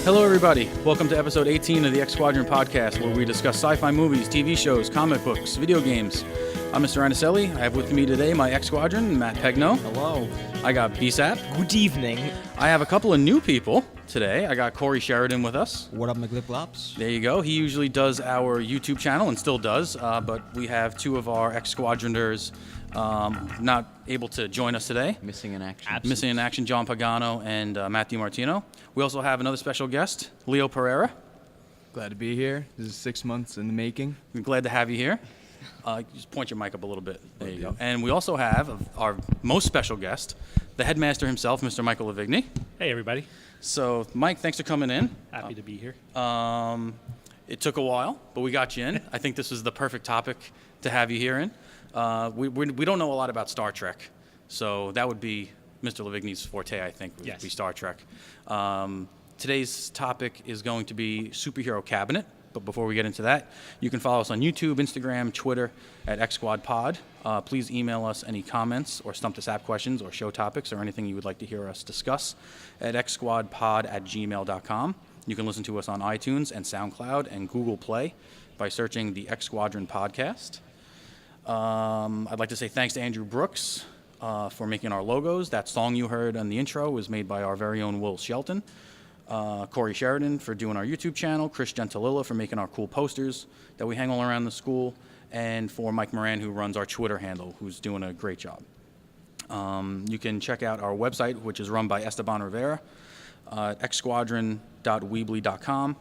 Hello, everybody. Welcome to episode 18 of the X-Squadron podcast, where we discuss sci-fi movies, TV shows, comic books, video games. I'm Mr. Anicelli. I have with me today my X-Squadron, Matt Pegno. Hello. I got BSAP. Good evening. I have a couple of new people today. I got Corey Sheridan with us. What up, McLiplops? There you go. He usually does our YouTube channel and still does, but we have two of our X-Squadroners not able to join us today. Missing in action. Missing in action, John Pagano and Matt DiMartino. We also have another special guest, Leo Pereira. Glad to be here. This is 6 months in the making. We're glad to have you here. Just point your mic up a little bit. There you go. And we also have our most special guest, the headmaster himself, Mr. Michael Lavigny. Hey, everybody. So, Mike, thanks for coming in. Happy to be here. It took a while, but we got you in. I think this was the perfect topic to have you here in. We don't know a lot about Star Trek, so that would be Mr. Lavigny's forte, I think, would be Star Trek. Today's topic is going to be Superhero Cabinet, but before we get into that, you can follow us on YouTube, Instagram, Twitter at XSquadPod. Please email us any comments or Stump the Sap questions or show topics or anything you would like to hear us discuss at xsquadpod@gmail.com. You can listen to us on iTunes and SoundCloud and Google Play by searching the X-Squadron podcast. I'd like to say thanks to Andrew Brooks for making our logos. That song you heard on the intro was made by our very own Will Shelton. Corey Sheridan for doing our YouTube channel. Chris Gentililla for making our cool posters that we hang all around the school. And for Mike Moran, who runs our Twitter handle, who's doing a great job. You can check out our website, which is run by Esteban Rivera, xsquadron.weebly.com.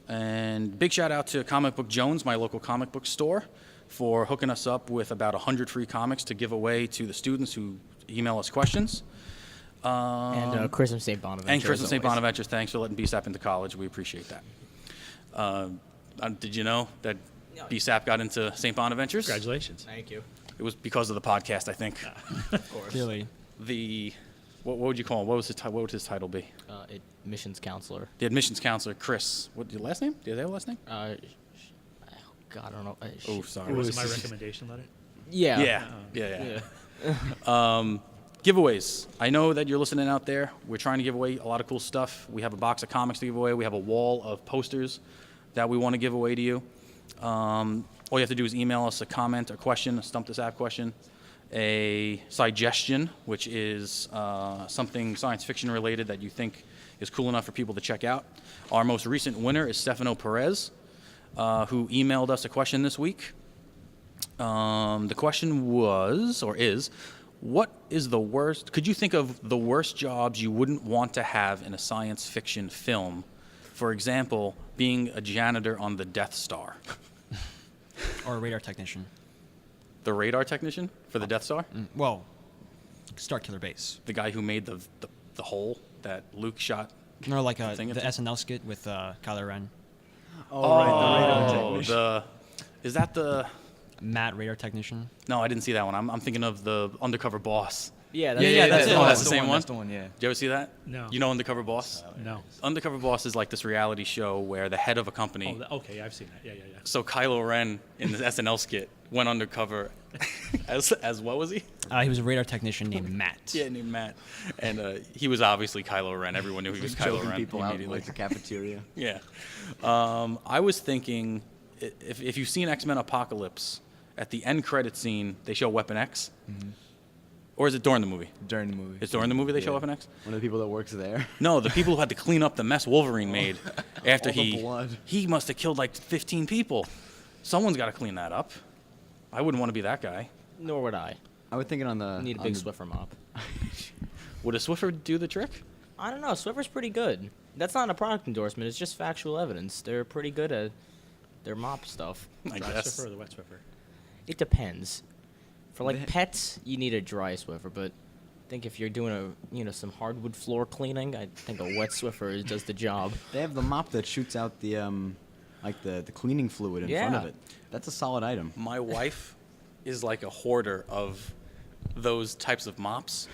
And big shout out to Comic Book Jones, my local comic book store, for hooking us up with about 100 free comics to give away to the students who email us questions. And Christmas St. Bonaventure. And Christmas St. Bonaventure, thanks for letting BSAP into college. We appreciate that. Did you know that BSAP got into St. Bonaventures? Congratulations. Thank you. It was because of the podcast, I think. Of course. Really? What would you call him? What would his title be? Admissions counselor. The admissions counselor, Chris. What, your last name? Do you have a last name? God, I don't know. Oh, sorry. Was it my recommendation letter? Yeah. Yeah. Giveaways. I know that you're listening out there. We're trying to give away a lot of cool stuff. We have a box of comics to give away. We have a wall of posters that we want to give away to you. All you have to do is email us a comment, a question, a Stump This App question, a suggestion, which is something science fiction related that you think is cool enough for people to check out. Our most recent winner is Stefano Perez, who emailed us a question this week. The question was, or is, what is the worst? Could you think of the worst jobs you wouldn't want to have in a science fiction film? For example, being a janitor on the Death Star. Or a radar technician. The radar technician for the Death Star? Well, Star Killer Base. The guy who made the hole that Luke shot? No, like the thing SNL skit with Kylo Ren. Is that the... Matt, radar technician. No, I didn't see that one. I'm thinking of the Undercover Boss. Yeah, that's it. That's the same one? That's the one, yeah. Did you ever see that? No. You know Undercover Boss? No. Undercover Boss is like this reality show where the head of a company... Oh, okay, I've seen that. Yeah. So Kylo Ren in the SNL skit went undercover as what was he? He was a radar technician named Matt. Yeah, named Matt. And he was obviously Kylo Ren. Everyone knew he was Kylo Choking Ren people out in immediately. like the cafeteria. Yeah. I was thinking, if you've seen X-Men Apocalypse, at the end credit scene, they show Weapon X. Mm-hmm. Or is it during the movie? During the movie. It's during the movie they show Weapon X? One of the people that works there. No, the people who had to clean up the mess Wolverine made after All the blood. He must have killed like 15 people. Someone's got to clean that up. I wouldn't want to be that guy. Nor would I. I would think it on the... Need a big Swiffer mop. Would a Swiffer do the trick? I don't know. Swiffer's pretty good. That's not a product endorsement. It's just factual evidence. They're pretty good at their mop stuff. I Dry guess. Swiffer or the wet Swiffer? It depends. For like pets, you need a dry Swiffer, but I think if you're doing some hardwood floor cleaning, I think a wet Swiffer does the job. They have the mop that shoots out the the cleaning fluid in front of it. That's a solid item. My wife is like a hoarder of those types of mops.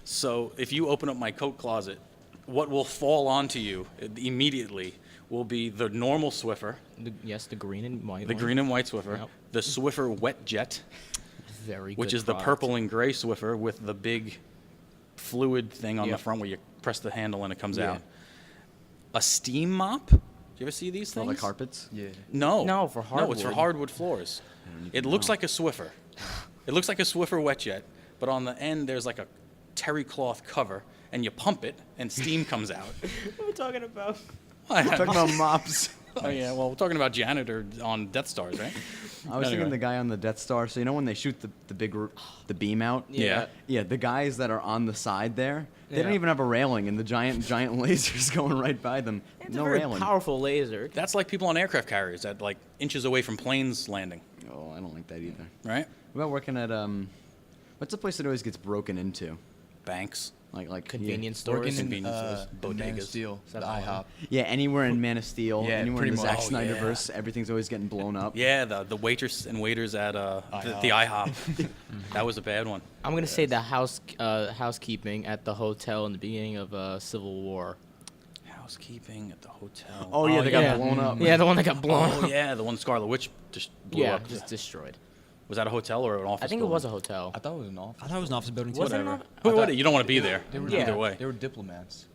So if you open up my coat closet, what will fall onto you immediately will be the normal Swiffer. The green and white The one. green and white Swiffer. Yep. The Swiffer Wet Jet, Very good which is the product. purple and gray Swiffer with the big fluid thing on the Yep. front where you press the handle and it comes Yeah. out. a steam mop. Do you ever see these For all things? the carpets. Yeah. No. No, for No, it's for hardwood. hardwood floors. It looks like a Swiffer. It looks like a Swiffer wet jet, but on the end there's like a terry cloth cover, and you pump it, and steam comes out. What are we talking about? Talking about mops. Oh yeah, well, we're talking about janitor on Death Stars, right? I was Anyway. thinking the guy on the Death Star. So you know when they shoot the beam out? Yeah. Yeah, the guys that are on the side there, they don't Yeah. even have a railing, and the giant lasers going right by them. It's No a very railing. powerful laser. That's like people on aircraft carriers that like inches away from planes landing, Oh, I don't like that either. right? What about working at what's the place that always gets broken into? Banks. Like Convenience Working stores. in Convenience stores, Man of bodegas. Steel, the that IHOP. Yeah, anywhere in Man of Steel, Yeah, anywhere in pretty the Zack much. Oh, yeah. Snyderverse, everything's always getting blown up. Yeah, the waiters and waiters at the IHOP. That was a bad one. I'm gonna say the housekeeping at the hotel in the beginning of Civil War. Housekeeping at the hotel. Oh yeah, they yeah. got blown up. Yeah, the one that got blown Oh up. yeah, the one Scarlet Witch just blew Yeah, up. just destroyed. Was that a hotel or an office? I think it building? was a hotel. I thought it was an office. I thought it was an office building too. Was it an Whatever. office? But what, you don't want to be there. They were, Yeah. Either way. They were diplomats.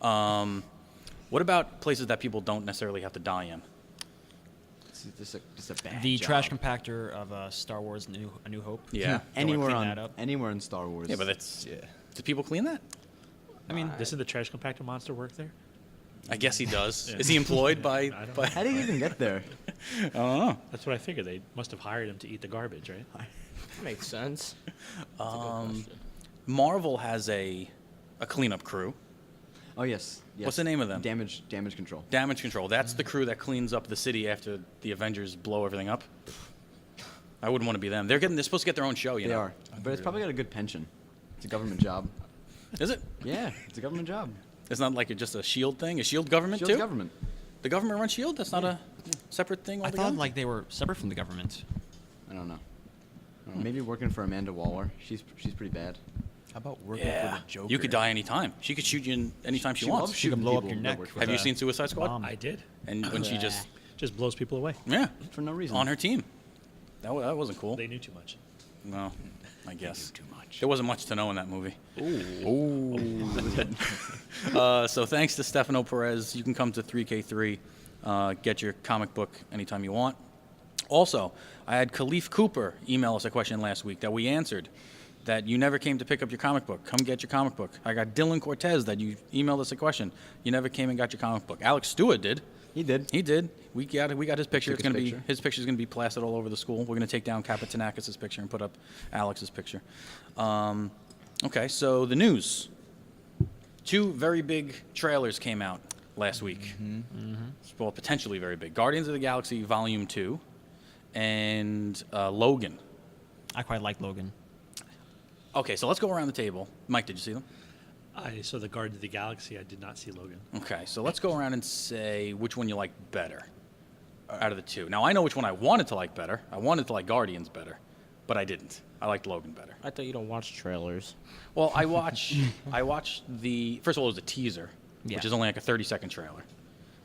What about places that people don't necessarily have to die in? It's just a bad The job. trash compactor of Star Wars: A New Hope. Yeah. Don't wanna Anywhere clean on that up. anywhere in Star Wars. Yeah, but it's. Yeah. Do people clean that? I mean, Doesn't the trash compactor monster work there? I guess he does. Yeah. Is he employed by? I don't by how did he even get there? I don't know. That's what I figured. They must have hired him to eat the garbage, right? Makes sense. That's a good question. Marvel has a cleanup crew. Oh yes. What's the name of them? Damage control. Damage Control. That's the crew that cleans up the city after the Avengers blow everything up. I wouldn't want to be them. They're supposed to get their own show. You They know. are, but it's probably got a good pension. It's a government job. Is it? Yeah, it's a government job. It's not like just a Shield thing. Is Shield government Shield's too? government. The government runs Shield. That's not a separate thing I altogether. thought like they were separate from the government. I don't know. Maybe working for Amanda Waller. She's pretty bad. How about working Yeah. for the Joker? You could die anytime. She could shoot you in anytime she wants. loves She could shooting blow up people your that neck work for Have her. you seen Suicide Squad? bomb. I did. And when she just Just blows people away. yeah for no reason. on her team. That wasn't cool. They knew too much. No, I guess too much. There wasn't much to know in that movie. So thanks to Stefano Perez, you can come to 3K3, get your comic book anytime you want. Also, I had Khalif Cooper email us a question last week that we answered, that you never came to pick up your comic book. Come get your comic book. I got Dylan Cortez that you emailed us a question. You never came and got your comic book. Alex Stewart did. He did. He did. We got his picture. Took It's gonna his be picture. his picture's gonna be plastered all over the school. We're gonna take down Kapitanakis' picture and put up Alex's picture. Okay, so the news. 2 very big trailers came out last week. Well, potentially very big. Guardians of the Galaxy Volume 2 and Logan. I quite like Logan. Okay, so let's go around the table. Mike, did you see them? I saw the Guardians of the Galaxy. I did not see Logan. Okay, so let's go around and say which one you like better out of the 2. Now, I know which one I wanted to like better. I wanted to like Guardians better, but I didn't. I liked Logan better. I thought you don't watch trailers. Well, I watched the, first of all, it was a teaser, Yeah. which is only like a 30-second trailer.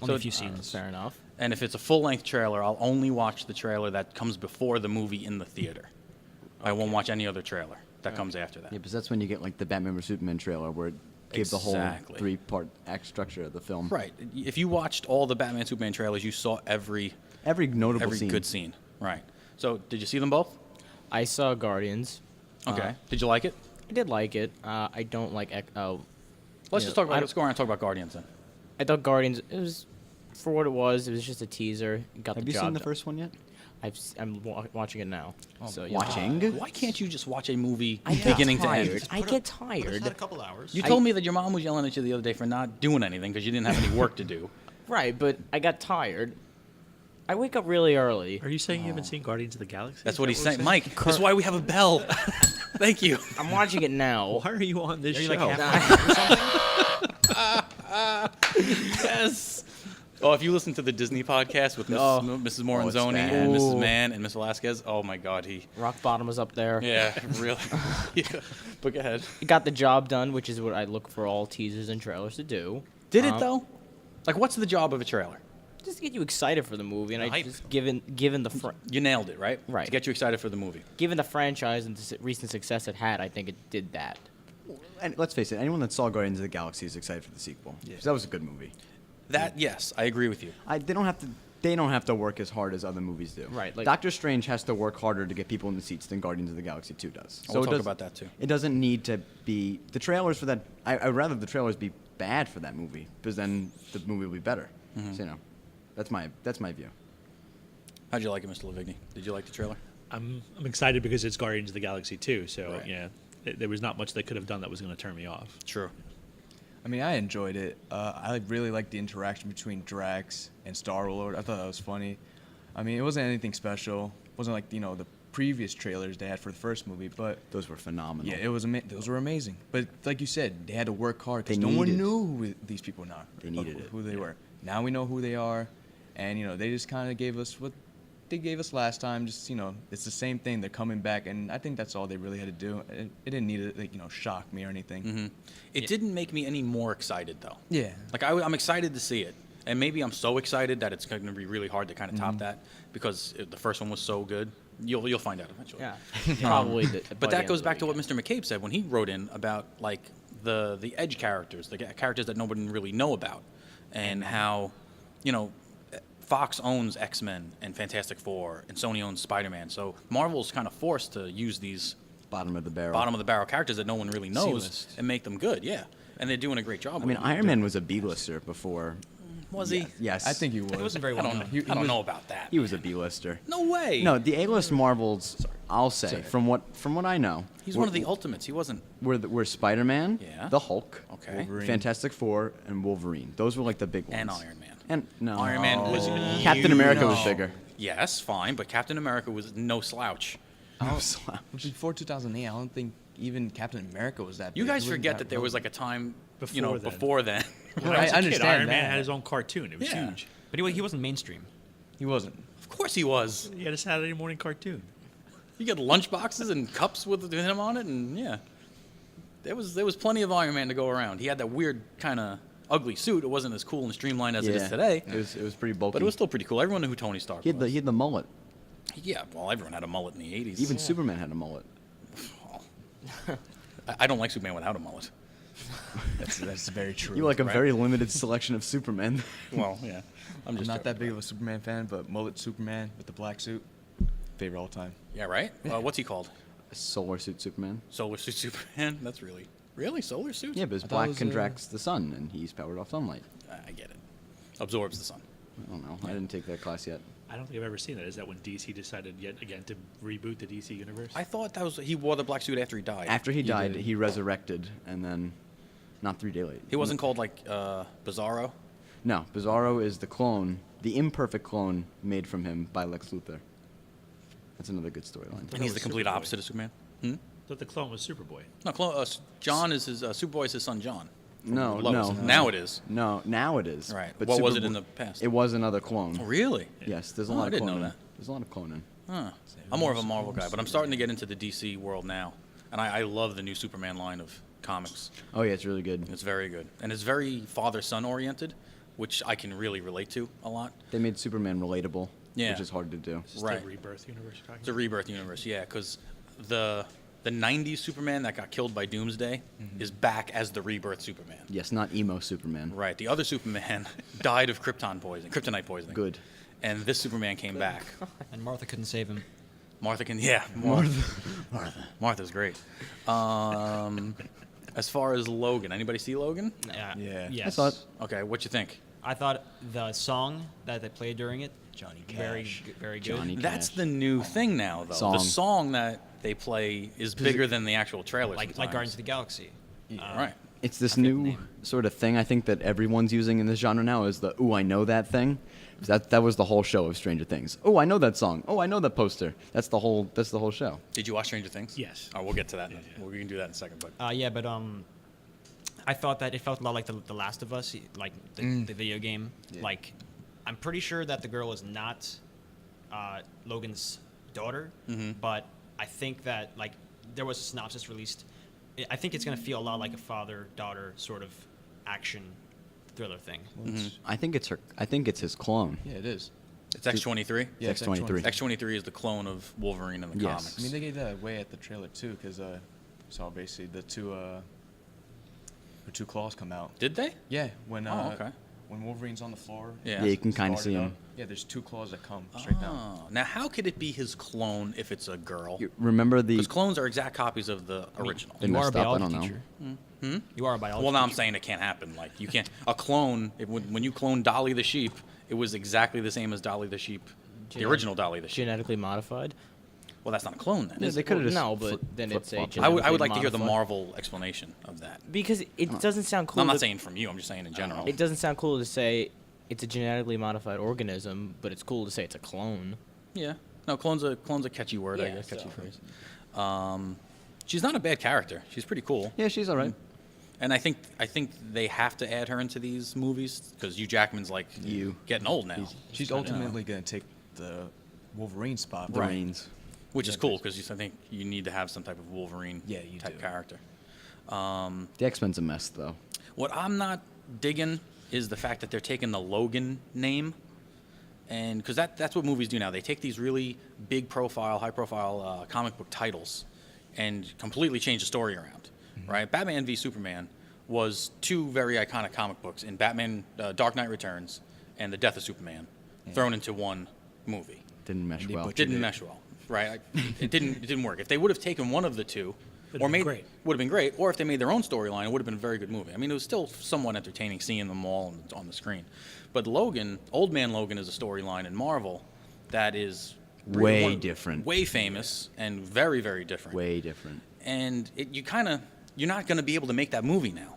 Only So a few scenes. Fair enough. And if it's a full-length trailer, I'll only watch the trailer that comes before the movie in the theater. I won't watch any other trailer that comes after that. Yeah, because that's when you get like the Batman vs Superman trailer where it gave the whole Exactly. 3-part act structure of the film. Right. If you watched all the Batman Superman trailers, you saw every Every notable scene. good scene. Right. So, did you see them both? I saw Guardians. Okay. Did you like it? I did like it. I don't like. Let's Yeah, just talk about. I- Let's go around and talk about Guardians then. I thought Guardians. It was, for what it was just a teaser. It got Have the you job seen the done. first one yet? I'm watching it now. So yeah. Watching? Why can't you just watch a movie I get beginning to tired. end? I get tired. a couple hours. You told me that your mom was yelling at you the other day for not doing anything because you didn't have any work to do. Right, but I got tired. I wake up really early. Are you saying you haven't seen Guardians of the Galaxy? That's Is what that he's we're saying. Mike, that's why we have a bell. Thank you. I'm watching it now. Why are you on this Are you show? like half Yes. Oh, if you listen to the Disney podcast with Mrs. it's Moranzoni bad. and Mrs. Ooh. Mann and Miss Velasquez, oh my God, Rock bottom was up there. yeah, really. Yeah. But go ahead. It got the job done, which is what I look for all teasers and trailers to do. Did it though? Like, what's the job of a trailer? Just to get you excited for the movie, and I Hype. just given the You nailed it, right? Right. To get you excited for the movie. given the franchise and the recent success it had, I think it did that. And let's face it, anyone that saw Guardians of the Galaxy is excited for the sequel. Yeah. 'Cause that was a good movie. That yes, I agree with you. They don't have to. They don't have to work as hard as other movies do. Right, like- Doctor Strange has to work harder to get people in the seats than Guardians of the Galaxy 2 does. We'll it talk does- about that, too. It doesn't need to be the trailers for that. I'd rather the trailers be bad for that movie, because then the movie will be better. Mm-hmm. So, that's my view. How'd you like it, Mr. Lavigny? Did you like the trailer? I'm excited because it's Guardians of the Galaxy 2, so Right. yeah, there was not much they could have done that was going to turn me off. True. I mean, I enjoyed it. I really liked the interaction between Drax and Star-Lord. I thought that was funny. I mean, it wasn't anything special. It wasn't like, the previous trailers they had for the first movie, but Those were phenomenal. yeah, those were amazing. But like you said, they had to work hard because They no one needed- knew who these people are. They needed it. who they were. Now we know who they are, and they just kind of gave us what they gave us last time. Just it's the same thing. They're coming back, and I think that's all they really had to do. It didn't need to shock me or anything. Mm-hmm. It didn't make me any more excited though. Yeah. Like I'm excited to see it, and maybe I'm so excited that it's going to be really hard to kind of top that because the first one was so good. You'll find out eventually. Yeah, probably. But that goes back to what Mr. McCabe said when he wrote in about like the edge characters, the characters that nobody really know about, and how Fox owns X-Men and Fantastic Four, and Sony owns Spider-Man. So Marvel's kind of forced to use these Bottom of the barrel. bottom of the barrel characters that no one really knows C-list. and make them good. Yeah, and they're doing a great job. I mean, Iron Man was a B-lister before. was he? Yes. I think he was. It wasn't very I well don't known. know. I don't know about that. he was a B-lister. No way. No, the A-list Marvels, I'll say, Sorry. from what I know, He's one of the ultimates. He wasn't. were Spider-Man, Yeah. the Hulk, Okay. Wolverine. Fantastic Four, and Wolverine. Those were like the big ones. And Iron Man. And no, Iron Man was Captain America was huge. bigger. Yes, fine, but Captain America was no slouch. No slouch. Before 2008, I don't think even Captain America was that big. You guys He wasn't forget that there was like relevant. a time, Before then. before then. When I was a kid, understand Iron Man that. had his own cartoon. It was Yeah. huge. But he wasn't mainstream. He wasn't. Of course he was. He had a Saturday morning cartoon. You get lunch boxes and cups with him on it, and yeah, there was plenty of Iron Man to go around. He had that weird kind of ugly suit. It wasn't as cool and streamlined as it is today, It was pretty bulky. but it was still pretty cool. Everyone knew who Tony Stark he had was. the mullet. Yeah, well, everyone had a mullet in the 80s. Even Superman had a mullet. I don't like Superman without a mullet. That's very true. You like a Right. very limited selection of Superman. Well, yeah. I'm I'm just not joking. that big of a Superman fan, but mullet Superman with the black suit, favorite all time. Yeah, right? What's he called? Solar suit Superman. Solar suit Superman? That's really solar suit? Yeah, because I thought it black was, contracts the sun, and he's powered off sunlight. I get it. Absorbs the sun. I don't know. I didn't take that class yet. I don't think I've ever seen that. Is that when DC decided yet again to reboot the DC universe? I thought that was he wore the black suit after he died. After he died, did. he resurrected, and then not 3 days later. He wasn't called like Bizarro. No, Bizarro is the clone, the imperfect clone made from him by Lex Luthor. That's another good storyline. And he's was the complete Superboy. opposite of Superman. Hmm? Thought the clone was Superboy. No, John is his Superboy is his son John. from No, Lois. no. Now it is. No, now it is. Right. But What was it Superboy- in the past? It was another clone. Oh, really? Yes, there's a Oh, lot I of didn't cloning. know that. There's a lot of cloning. Huh. I'm more of a Marvel guy, but I'm starting to get into the DC world now, and I love the new Superman line of comics. Oh yeah, it's really good. It's very good, and it's very father-son oriented, which I can really relate to a lot. They made Superman relatable, Yeah. which is hard to do. Is this Right. the Rebirth universe you're talking It's a rebirth universe, yeah, because the 90s Superman that got killed by Doomsday is back as the rebirth Superman. Yes, not emo Superman. Right. The other Superman died of kryptonite poisoning. Good. And this Superman came back. And Martha couldn't save him. Martha can, yeah. Martha's great. As far as Logan, anybody see Logan? Yeah. Yes. I thought Okay, what you think? I thought the song that they played during it, Johnny very, Cash. very good. Johnny That's Cash. the new thing now, though. Song. The song that they play is bigger than the actual trailer. like sometimes. Guardians of the Galaxy. Right. It's this I forget the new name. sort of thing I think that everyone's using in this genre now is the "ooh, I know that" thing. That was the whole show of Stranger Things. Oh, I know that song. Oh, I know that poster. That's the whole show. Did you watch Stranger Things? Yes. Oh, we'll get to that. Yeah, yeah. We can do that in a second. But Yeah, but I thought that it felt a lot like the Last of Us, like the video game. Yeah. Like, I'm pretty sure that the girl is not Logan's daughter, but I think that like there was a synopsis released. I think it's gonna feel a lot like a father-daughter sort of action thriller thing. I think it's her. I think it's his clone. Yeah, it is. it's X-23. Yeah, it's X-23. X-23 is the clone of Wolverine in the Yes. comics. I mean, they gave that away at the trailer too, because saw basically the two her 2 claws come out. Did they? Yeah, when Oh, okay. when Wolverine's on the floor. Yeah. Yeah, you can kind of started see up, him. Yeah, there's 2 claws that come straight down. Oh, now how could it be his clone if it's a girl? You remember the? Because clones are exact copies of the original. They You are a messed up, I biology don't know. teacher. You are a biology. Well, now I'm teacher. saying it can't happen. Like you can't a clone. When you clone Dolly the sheep, it was exactly the same as Dolly the sheep, the Genetic- original Dolly the sheep. Genetically modified. Well, that's not a clone then. Yeah, is they it? could have just No, but then flip- it's a flip-flopped it. I would genetically like to hear the modified. Marvel explanation of that. Because it doesn't sound cool. I'm not to- saying from you. I'm just saying in general. It doesn't sound cool to say it's a genetically modified organism, but it's cool to say it's a clone. Yeah. No, clone's a catchy word. I Yeah, guess catchy so- phrase. She's not a bad character. She's pretty cool. Yeah, she's all right. And I think they have to add her into these movies because Hugh Jackman's like getting old now. She's You know, ultimately going to take the Wolverine spot. The Right. reins. which is cool because I think you need to have some type of Wolverine Yeah, you type do. character. The X-Men's a mess, though. What I'm not digging is the fact that they're taking the Logan name, and because that's what movies do now. They take these really big profile, high profile comic book titles and completely change the story around. Right? Batman v Superman was 2 very iconic comic books in Batman Dark Knight Returns and The Death of Superman thrown into one movie. Didn't mesh They well. butchered Didn't it. mesh well, right? It didn't work. If they would have taken one of the 2, Would've or been made great. would have been great, or if they made their own storyline, it would have been a very good movie. I mean, it was still somewhat entertaining seeing them all on the screen. But Logan, Old Man Logan, is a storyline in Marvel that is Way one- different. way famous, and very very different. Way different. And you're not going to be able to make that movie now.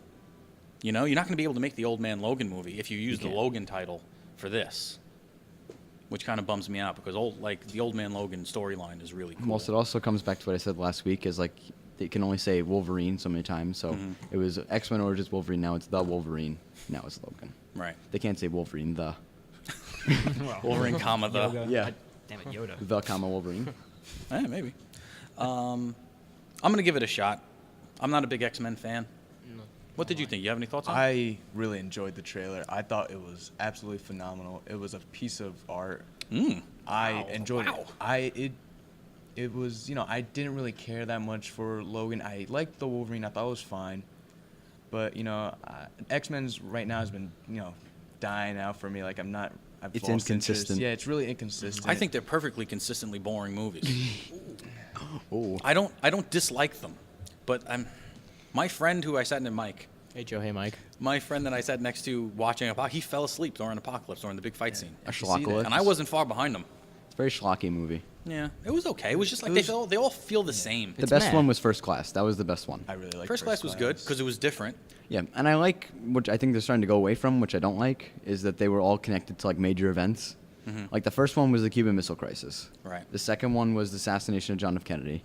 You know, you're not going to be able to make the Old Man Logan movie if you use the can't. Logan title for this, which kind of bums me out because the Old Man Logan storyline is really cool. Well, it also comes back to what I said last week, is like they can only say Wolverine so many times. So Mm-hmm. it was X-Men Origins Wolverine, now it's the Wolverine, now it's Logan. Right. They can't say Wolverine the. Wolverine, comma the. Yoga. Yeah. Damn it, Yoda. The comma Wolverine. Yeah, maybe. I'm gonna give it a shot. I'm not a big X-Men fan. What did you think? You have any thoughts on it? I really enjoyed the trailer. I thought it was absolutely phenomenal. It was a piece of art. I enjoyed Wow. it. It was, I didn't really care that much for Logan. I liked the Wolverine. I thought it was fine. But, X-Men's right now has been, dying out for me. Like, I've It's lost interest. inconsistent. Yeah, it's really inconsistent. I think they're perfectly consistently boring movies. Oh. I don't dislike them, but my friend who I sat in Mike, Hey Joe, hey Mike. my friend that I sat next to watching he fell asleep during Apocalypse during the big fight scene, A see that. schlockowitz. and I wasn't far behind him. It's a very schlocky movie. Yeah, it was okay. It was just like It was- they all feel the same. The It's best mad. one was First Class. That was the best one. I really like First Class was good because it was different. Yeah, and I like, which I think they're starting to go away from, which I don't like, is that they were all connected to like major events. Like the first one was the Cuban Missile Crisis. Right. The second one was the assassination of John F. Kennedy,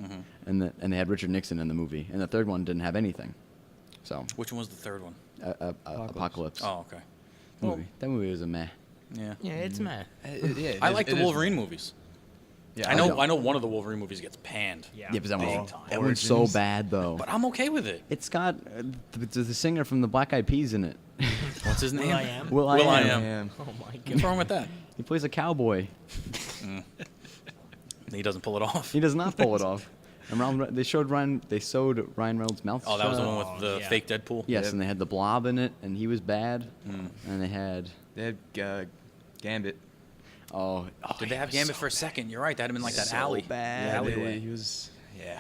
and they had Richard Nixon in the movie. And the third one didn't have anything. So, Which one was the third one? Apocalypse. Oh, okay. That movie was a meh. Yeah. Yeah, it's mad. I like the Wolverine movies. Yeah, I know one of the Wolverine movies gets panned. Yeah. Yeah, but that, Big one's, time. that one's so Origins. bad though. But I'm okay with it. It's got the singer from the Black Eyed Peas in it. What's his name? I Am? Will I Will I Am. Am. Oh my What's god. wrong with that? He plays a cowboy. He doesn't pull it off. He does not pull it off. And they sewed Ryan Reynolds' mouth Oh, that was the shut. one with the yeah. fake Deadpool? Yes, Yep. and they had the Blob in it, and he was bad. And they had They had Gambit. Did they have Gambit for a second? You're right. That had been like that so alley. bad. Alleyway. Alleyway. He was, yeah.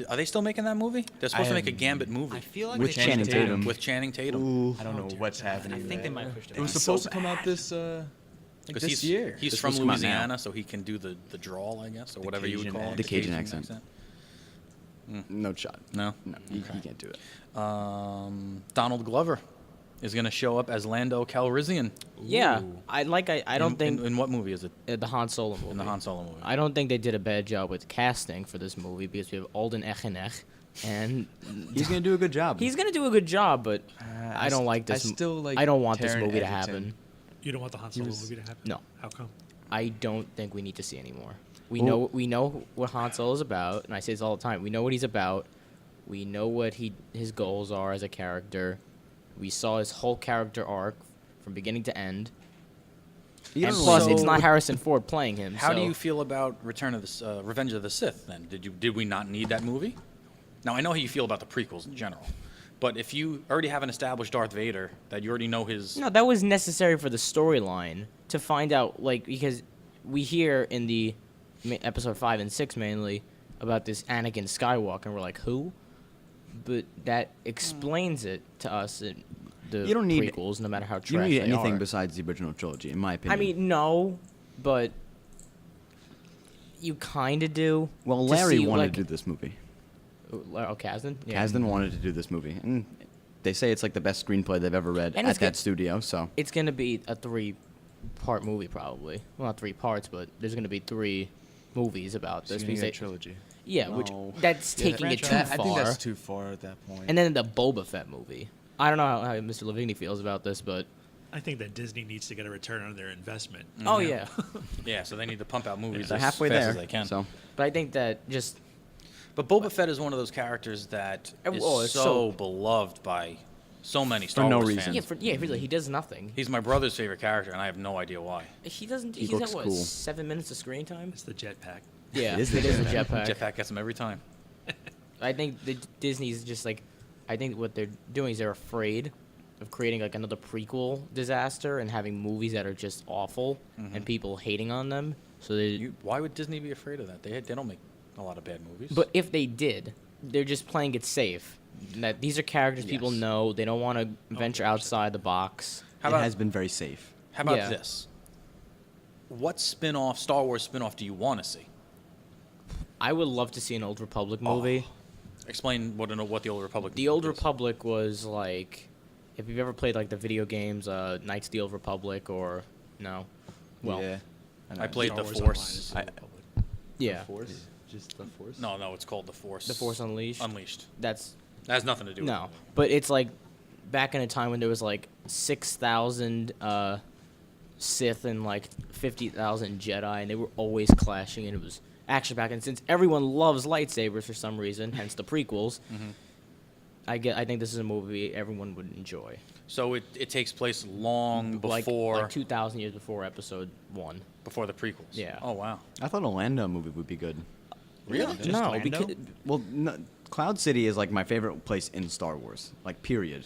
Are they still making that movie? They're supposed to make a Gambit movie I feel like With they Channing changed it. Tatum. with Channing Tatum. Ooh. I don't know what's happening. I think there. they might have pushed it. It was It's supposed so to come out bad. this Because this year. he's This from was come out now. Louisiana, so he can do the drawl, I guess, or whatever you would Cajun call it. accent. The Cajun accent. No shot. No? No, he can't do it. Donald Glover is going to show up as Lando Calrissian. Yeah, I don't think In what movie is it? the Han Solo movie. In the Han Solo movie. I don't think they did a bad job with casting for this movie because we have Alden Ehrenreich, and He's gonna do a good job. he's gonna do a good job, but I don't like this. I still like I don't want this Taron movie to Egerton. happen. You don't want the Han Solo was- movie to happen? No. How come? I don't think we need to see anymore. We Well- know what Han Solo is about, and I say this all the time. We know what he's about. We know what his goals are as a character. We saw his whole character arc from beginning to end. You And don't plus, really- it's not Harrison Ford playing him. How do so- you feel about Revenge of the Sith? Then did we not need that movie? Now I know how you feel about the prequels in general, But if you already have an established Darth Vader that you already know his, No, that was necessary for the storyline to find out, like, because we hear in the episode 5 and 6 mainly about this Anakin Skywalker, and we're like, who? But that explains it to us in the You don't need- prequels, no matter how trash You don't need they anything are. besides the original trilogy, in my I opinion. mean, no, but you kind of do. well, to Larry see, wanted like- to do this movie. Oh, Kasdan? Kasdan wanted to do this movie, and they say it's like the best screenplay they've ever read And at it's that good- studio. So It's going to be a 3-part movie, probably. Well, not 3 parts, but there's going to be 3 movies about So this. you're because gonna they- get a trilogy. Yeah, which No. that's Yeah, taking it too that- far. I think that's too far at that point. And then the Boba Fett movie. I don't know how Mr. Lavigne feels about this, but I think that Disney needs to get a return on their investment. oh yeah, yeah, so they need to pump out movies they're as halfway fast there. as they can. So but I think that just But Boba Fett is one of those characters that is Oh, it's so so- beloved by so many Star no Wars reason. fans. yeah, really, he does nothing. He's my brother's favorite character, and I have no idea why. He doesn't. He He's looks at what cool. 7 minutes of screen time. It's the jetpack. Yeah, It is the it is a jetpack. jetpack. Jetpack gets him every time. I think Disney's just like, I think what they're doing is they're afraid of creating like another prequel disaster and having movies that are just awful and people hating on them. So they, Why would Disney be afraid of that? They don't make a lot of bad movies. but if they did, they're just playing it safe. That these are characters people Yes. know. They don't want to venture outside the box. how it about has been very safe. how about Yeah. this? What Star Wars spin-off do you want to see? I would love to see an Old Republic movie. Explain what the Old Republic. The Old is. Republic was like, if you've ever played like the video games, Knights of the Old Republic, or no, well, yeah. I played Star the Wars Force. Online is the I- Republic. yeah, Force, just the Force. No, it's called the Force. The Force Unleashed. Unleashed. That's That has nothing to do with no, it. but it's like back in a time when there was like 6,000 Sith and like 50,000 Jedi, and they were always clashing, and it was action packed. And since everyone loves lightsabers for some reason, hence the prequels, I think this is a movie everyone would enjoy. So it takes place long Like before 2,000 years before Episode 1. before the prequels. Yeah. Oh wow. I thought a Lando movie would be good. Really? Just no, Lando? because Well, no, Cloud City is like my favorite place in Star Wars. Like, period.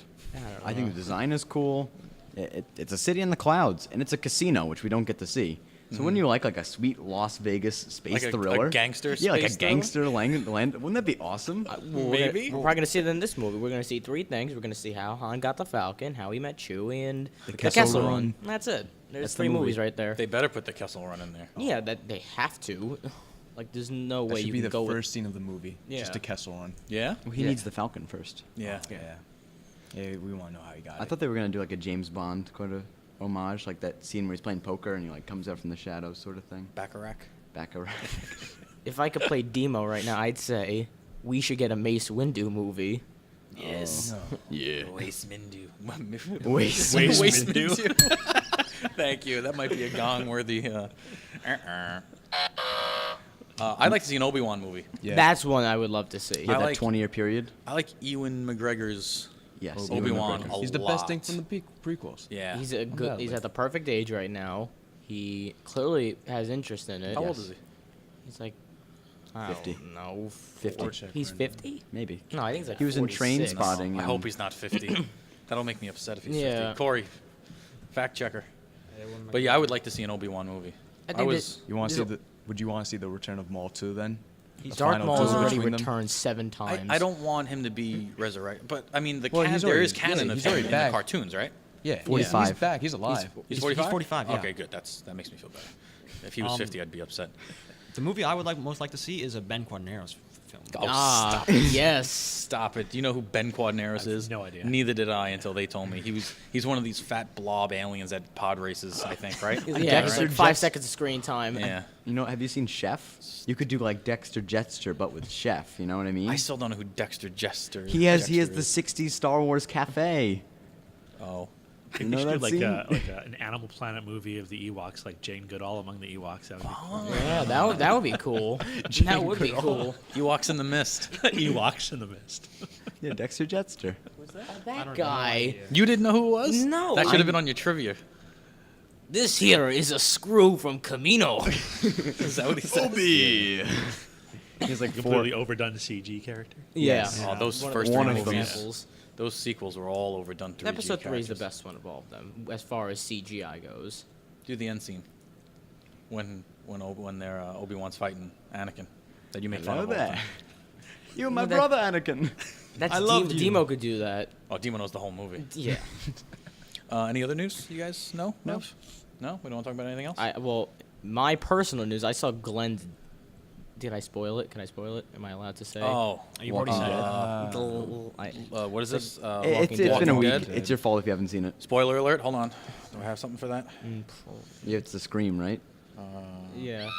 I think the design is cool. It's a city in the clouds, and it's a casino, which we don't get to see. So wouldn't you like a sweet Las Vegas space Like a thriller? gangster Yeah, like a space thriller? gangster land. Wouldn't that be awesome? Maybe. We're probably gonna see it in this movie. We're gonna see 3 things. We're gonna see how Han got the Falcon, how he met Chewie, and the Kessel Run. Run. That's it. There's That's the 3 movie. movies right there. They better put the Kessel Run in there. Yeah, that they have to. Like, there's no That way should you be can the go first scene of the movie. Just Yeah. a Kessel Run. Yeah. Well, he Yeah. needs the Falcon first. Yeah. Yeah. Yeah, we want to know how he got I it. thought they were gonna do like a James Bond kind of homage, like that scene where he's playing poker and he like comes out from the shadows, sort of thing. Bacharach. Back around. If I could play Demo right now, I'd say we should get a Mace Windu movie. Yes. yeah. Waste Mindu. Waste Waste Mindu. Mindu. Thank you. That might be a gong-worthy. I'd like to see an Obi-Wan movie. Yeah. That's one I would love to see. Yeah, I that like- 20-year period. I like Ewan McGregor's Yes. Obi-Wan Ewan a McGregor. He's the best thing lot. from the prequels. Yeah. He's a good. He's Undoubtedly. at the perfect age right now. He clearly has interest in it. How old Yes. is he? He's like, I 50. don't know, 50. He's 50. Maybe. No, I think he's like He was in 46. Train Spotting. I and- hope he's not 50. That'll make me upset if he's Yeah. 50. Corey, fact checker. But yeah, I would like to see an Obi-Wan movie. I I think was. You want to There's see the? Would you want to see the Return of Maul 2 then? The Darth final Maul's duel already between them? returned 7 times. I don't want him to be resurrected, but I mean, Well, he's there already- is canon yeah, of he's him already in the back. cartoons, right? Yeah, 45. He's back. He's alive. He's He's 45. 45, yeah. Okay, good. That makes me feel better. If he was 50, I'd be upset. The movie I would most like to see is a Ben Quadinaro's film. Oh, Ah, stop it. yes. Stop it. Do you know who Ben Quadinaros is? no idea. Neither did I until they told me. He's one of these fat blob aliens at pod races, I think, right? Yeah, Dexter it's like 5 Jets- seconds of screen time. Yeah. You know, have you seen Chef? You could do like Dexter Jetster, but with Chef. You know what I mean? I still don't know who Dexter Jester He has Jester the is. 60s Star Wars cafe. Oh. You We know should that do like, scene? an Animal Planet movie of the Ewoks, like Jane Goodall among the Ewoks. That would be fun. Yeah, that would be cool. That would be cool. Ewoks in the Mist. Ewoks in the mist. Yeah, Dexter Jetster. That guy. You didn't know who it was? No, That should I- have been on your trivia. This here is a screw from Camino. Is that what he said? He's like Completely overdone CG character. Yeah. Yes. Oh, those One first of one three of them. movies. examples. Those sequels were all overdone 3G Episode 3 is the characters. best one of all of them, as far as CGI goes. Do the end scene. When Obi-Wan's fighting Anakin. That you make fun Hello of all the there. time. You and my Well, that- brother, Anakin. That's I loved you. Demo could do that. Oh, Demo knows the whole movie. Yeah. Any other news you guys know? No. of? No? We don't want to talk about anything else? Well, my personal news, I saw Glenn's. Did I spoil it? Can I spoil it? Am I allowed to say? Oh. You've already said it. What is this? It's been a Walking week. Dead? It's your fault if you haven't seen it. Spoiler alert. Hold on. Do I have something for that? Yeah, it's the Scream, right? Yeah.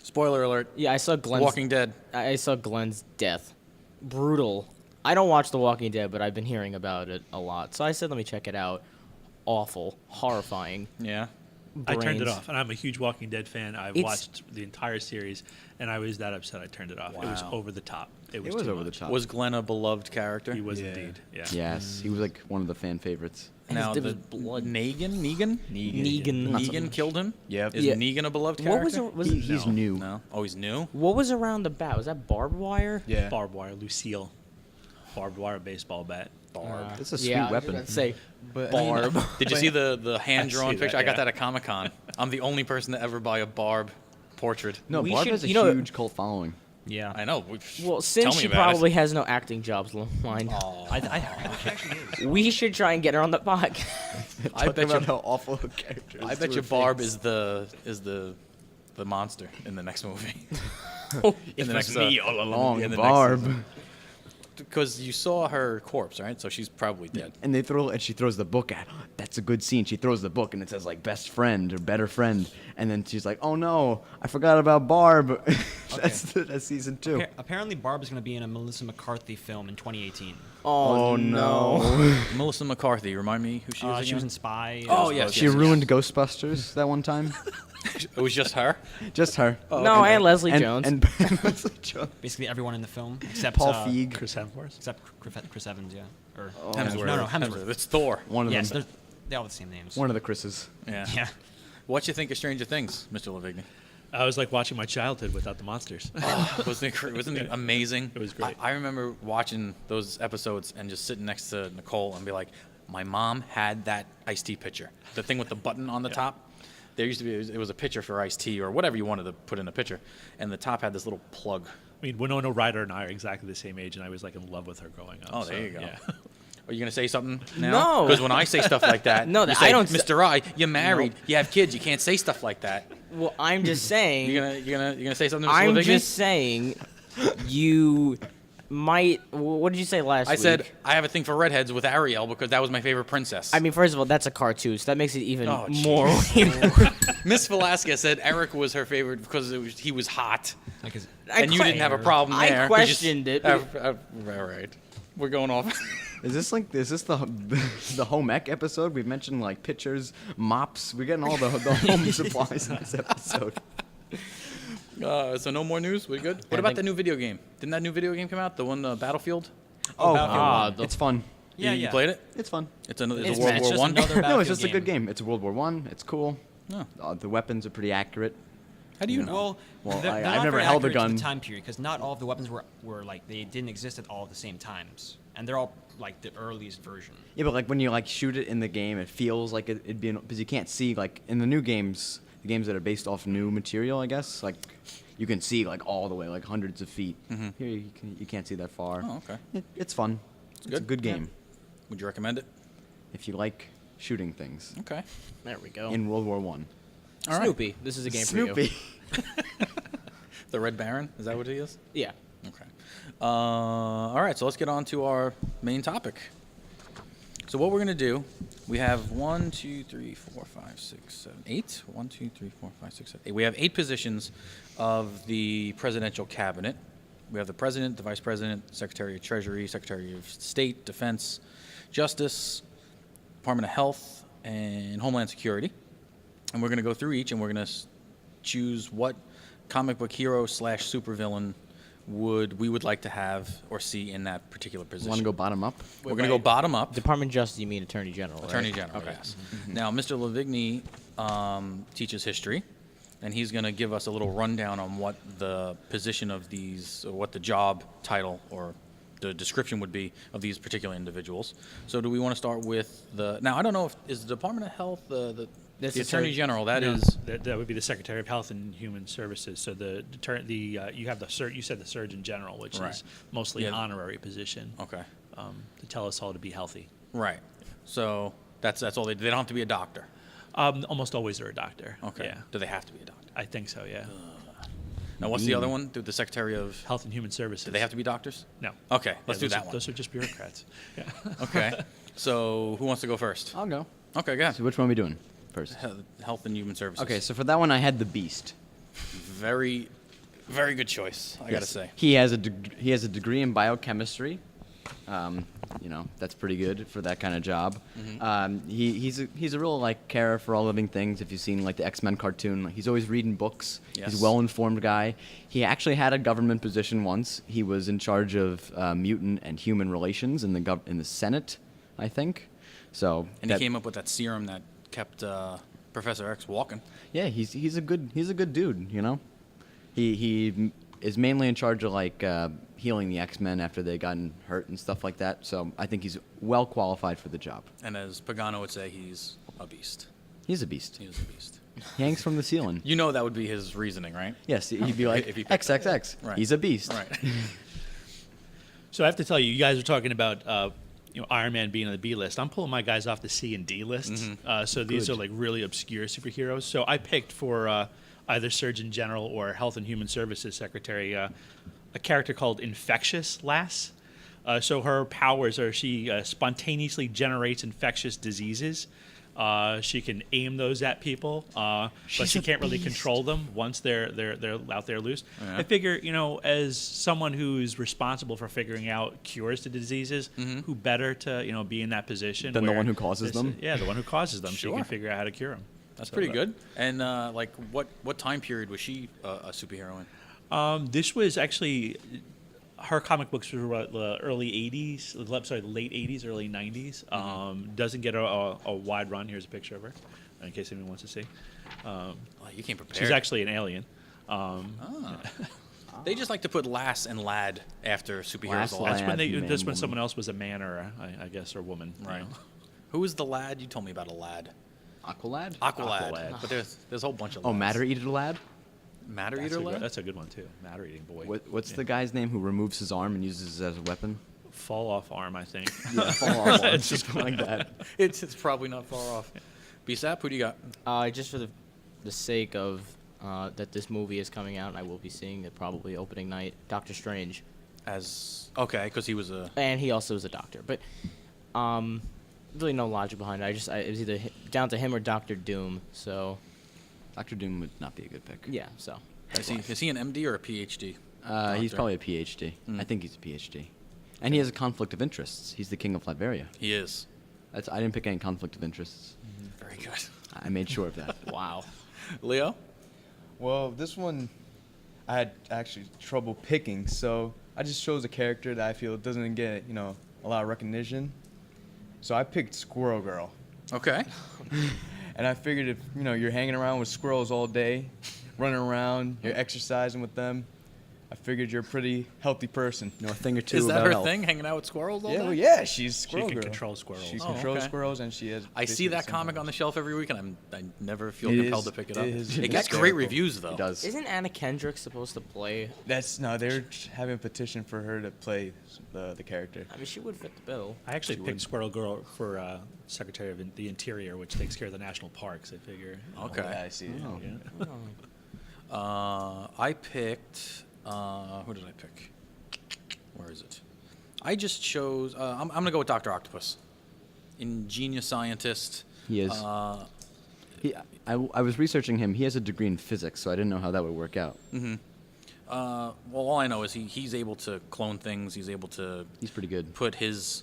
Spoiler alert. Yeah, I saw Glenn's. Walking Dead. I saw Glenn's death. Brutal. I don't watch The Walking Dead, but I've been hearing about it a lot. So I said, let me check it out. Awful. Horrifying. Yeah. I turned it Brains. off, and I'm a huge Walking Dead fan. I've It's- watched the entire series, and I was that upset I turned it off. It was Wow. over the top. It was, It was too over the much. top. Was Glenn a beloved character? He was Yeah. indeed. Yeah. Yes, he was like one of the fan favorites. Now, There was the blood. Negan? Negan. Negan killed him? Yep. Is Yeah. Negan a beloved What was, character? was He's No. new. No. Oh, he's new? What was around the bat? Was that barbed wire? Yeah. Barbed wire, Lucille. Barbed wire baseball bat. That's a sweet yeah, weapon. I'd say But barb. Did you see the hand-drawn I see that, picture? I got yeah. that at Comic-Con. I'm the only person to ever buy a Barb portrait. No, We Barb should- has a you know- huge cult following. Yeah. I know. Well, Tell since me she about probably it. has no acting jobs lined, I she actually is. we should try and get her on the podcast. I Talk bet about you. how awful a character is. I bet to you her Barb face. is the monster in the next movie. It the was next, me all along, in the Barb. Because you saw her corpse, right? So she's probably dead. And she throws the book at. That's a good scene. She throws the book and it says like best friend or better friend, and then she's like, oh no, I forgot about Barb. That's season 2. Apparently, Barb is going to be in a Melissa McCarthy film in 2018. Oh no. Melissa McCarthy, remind me who she was again? She was in Spy. Oh, yes, She ruined Ghostbusters that one time. It was just her? Just her. No, and Leslie and, Jones. And Leslie Jones. Basically everyone in the film except Paul Feig. Chris Hemsworth. except Chris Evans, yeah. Or Hemsworth. No, Hemsworth. It's Thor. One of Yes, them. they all have the same names. One of the Chris's. Yeah. Yeah. What you think of Stranger Things, Mr. Lavigny? I was like watching my childhood without the monsters. Wasn't it amazing? It was great. I remember watching those episodes and just sitting next to Nicole and be like, my mom had that iced tea pitcher. The thing with the button on the top. There used to be, it was a pitcher for iced tea or whatever you wanted to put in a pitcher. And the top had this little plug. I mean, Winona Ryder and I are exactly the same age, and I was like in love with her growing up. Oh, there so, you go. Yeah. Are you going to say something now? No. Because when I say stuff like that, No, you I say, don't Mr. I, you're married, you have kids, you can't say stuff like that. Well, I'm just saying. You're gonna say something, Mr. I'm Lavigny? just saying. You might. What did you say last I week? said I have a thing for redheads with Ariel because that was my favorite princess. I mean, first of all, that's a cartoon, so that makes it even Oh, more. Miss Velasquez said Eric was her favorite because he was hot, Like, is- and you didn't have a problem I there. 'cause you questioned it. All right, we're going off. Is this the home ec episode? We've mentioned like pitchers, mops. We're getting all the home supplies in this episode. So no more news. We good? What about the new video game? Didn't that new video game come out? The one Battlefield. Oh, Battlefield it's fun. Yeah, you yeah. played it? It's fun. It's a It's World just War One. another No, it's Battlefield just a good game. It's World War One. It's cool. No. The weapons are pretty accurate. How do you know? Well, they're I've not never very held a accurate to gun. the time period because not all of the weapons were like they didn't exist at all at the same times, and they're all like the earliest version. Yeah, but like when you like shoot it in the game, it feels like it'd be because you can't see like in the new games, the games that are based off new material, I guess. Like you can see like all the way, like hundreds of feet. Here you can't see that far. Oh, okay. It's fun. It's a good? good Yeah. game Would you recommend it? if you like shooting things Okay. There we go. in World War One. All right. Snoopy, this is a game for you. Snoopy. The Red Baron. Is that what he is? Yeah. Okay. All right, so let's get on to our main topic. So what we're going to do, we have 1, 2, 3, 4, 5, 6, 7, 8. 1, 2, 3, 4, 5, 6, 7, 8. We have 8 positions of the presidential cabinet. We have the president, the vice president, secretary of treasury, secretary of state, defense, justice, department of health, and homeland security. And we're going to go through each, and we're going to choose what comic book hero / supervillain we would like to have or see in that particular position. Want to go bottom up? We're going to go bottom up. Department of Justice, you mean Attorney General? Attorney right? General, Okay. yes. Now, Mr. Lavigny teaches history, and he's going to give us a little rundown on what the position of these, or what the job title or the description would be of these particular individuals. So do we want to start with now I don't know if, is the Department of Health the That's the the Attorney sur- General, that No, is, that would be the Secretary of Health and Human Services. So you have you said the Surgeon General, which Right. is mostly an Yeah. honorary position. okay, To tell us all to be healthy. right. So that's all they don't have to be a doctor. Almost always they're a doctor. Okay. Yeah. Do they have to be a doctor? I think so. Yeah. Now what's the other one? The Secretary of, Health and Human Services. do they have to be doctors? No. Okay, let's do those that are, one. Those are just bureaucrats. Yeah. Okay. So who wants to go first? I'll go. Okay, go ahead. So which one are we doing first? Health and Human Services. Okay, so for that one, I had the Beast. Very, very good choice, I gotta Yes. say. He has a degree in biochemistry. That's pretty good for that kind of job. He's a real like carer for all living things. If you've seen like the X-Men cartoon, like, he's always reading books. Yes. He's a well-informed guy. He actually had a government position once. He was in charge of mutant and human relations in the Senate, I think. So And he came up with that serum that kept Professor X walking. yeah, he's a good dude. He is mainly in charge of like healing the X-Men after they gotten hurt and stuff like that. So I think he's well qualified for the job. And as Pagano would say, he's a beast. He's a beast. He is a beast. He hangs from the ceiling. You know that would be his reasoning, right? Yes, he'd be like If he picked XXX. Right. He's a beast. Right. So I have to tell you, you guys were talking about Iron Man being on the B list. I'm pulling my guys off the C and D lists. So these Good. are like really obscure superheroes. So I picked for either Surgeon General or Health and Human Services Secretary a character called Infectious Lass. So her powers are she spontaneously generates infectious diseases. She can aim those at people, but she can't really control them once they're out there loose. Yeah. I figure, as someone who's responsible for figuring out cures to diseases, who better to be in that position Than the where one who causes them? Yeah, the one who causes them. She Sure. can figure out how to cure them. That's pretty good. And like, what time period was she a superhero in? This was actually her comic books were the early '80s, sorry, late '80s, early '90s. Doesn't get a wide run. Here's a picture of her, in case anyone wants to see. Oh, you came prepared. She's actually an alien. They just like to put lass and lad after superheroes Lass, a lot. That's when Lad, they. man, That's when woman. someone else was a man or I guess or woman. Right. Who is the lad? You told me about a lad. Aqualad? Aqualad. Aqualad. But there's a whole bunch of Oh, lads. Matter Eater Lad? Matter That's Eater a, good, lad? that's a good one too. Matter eating boy. What's Yeah. the guy's name who removes his arm and uses it as a weapon? Fall off arm? I think. Yeah, fall off arm, something like that. It's probably not far off. BSAP, who do you got? Just for the sake of that this movie is coming out, and I will be seeing it probably opening night. Doctor Strange, Okay, because he was a... and he also is a doctor, but really no logic behind it. It was either down to him or Doctor Doom. So Doctor Doom would not be a good pick. yeah, so Is he an MD or a PhD? He's Doctor. probably a PhD. I think he's a PhD. And he has a conflict of interests. He's the king of Latveria. He is. I didn't pick any conflict of interests. Very good. I made sure of that. wow. Leo? Well, this one I had actually trouble picking, so I just chose a character that I feel doesn't get, a lot of recognition. So I picked Squirrel Girl. Okay. And I figured if, you're hanging around with squirrels all day, running around, you're exercising with them, I figured you're a pretty healthy person. Know a thing or two Is that about her health. thing, hanging out with squirrels all day? Well, yeah, she's Squirrel can Girl. control squirrels. She Oh, controls okay. squirrels, and she has. I see basically that the same comic on the powers. shelf every week, and I never feel It compelled is- to pick it it up. is It gets great hysterical. reviews, though. He does. Isn't Anna Kendrick supposed to play? They're having a petition for her to play the character. I mean, she would fit the bill. I actually She picked would. Squirrel Girl for Secretary of the Interior, which takes care of the national parks. I figure. Okay. Yeah, I see. Oh. Yeah. I picked... who did I pick? Where is it? I just chose... I'm going to go with Dr. Octopus. Ingenious scientist. He is. I was researching him. He has a degree in physics, so I didn't know how that would work out. Well, all I know is he's able to clone things. He's able to He's pretty good. put his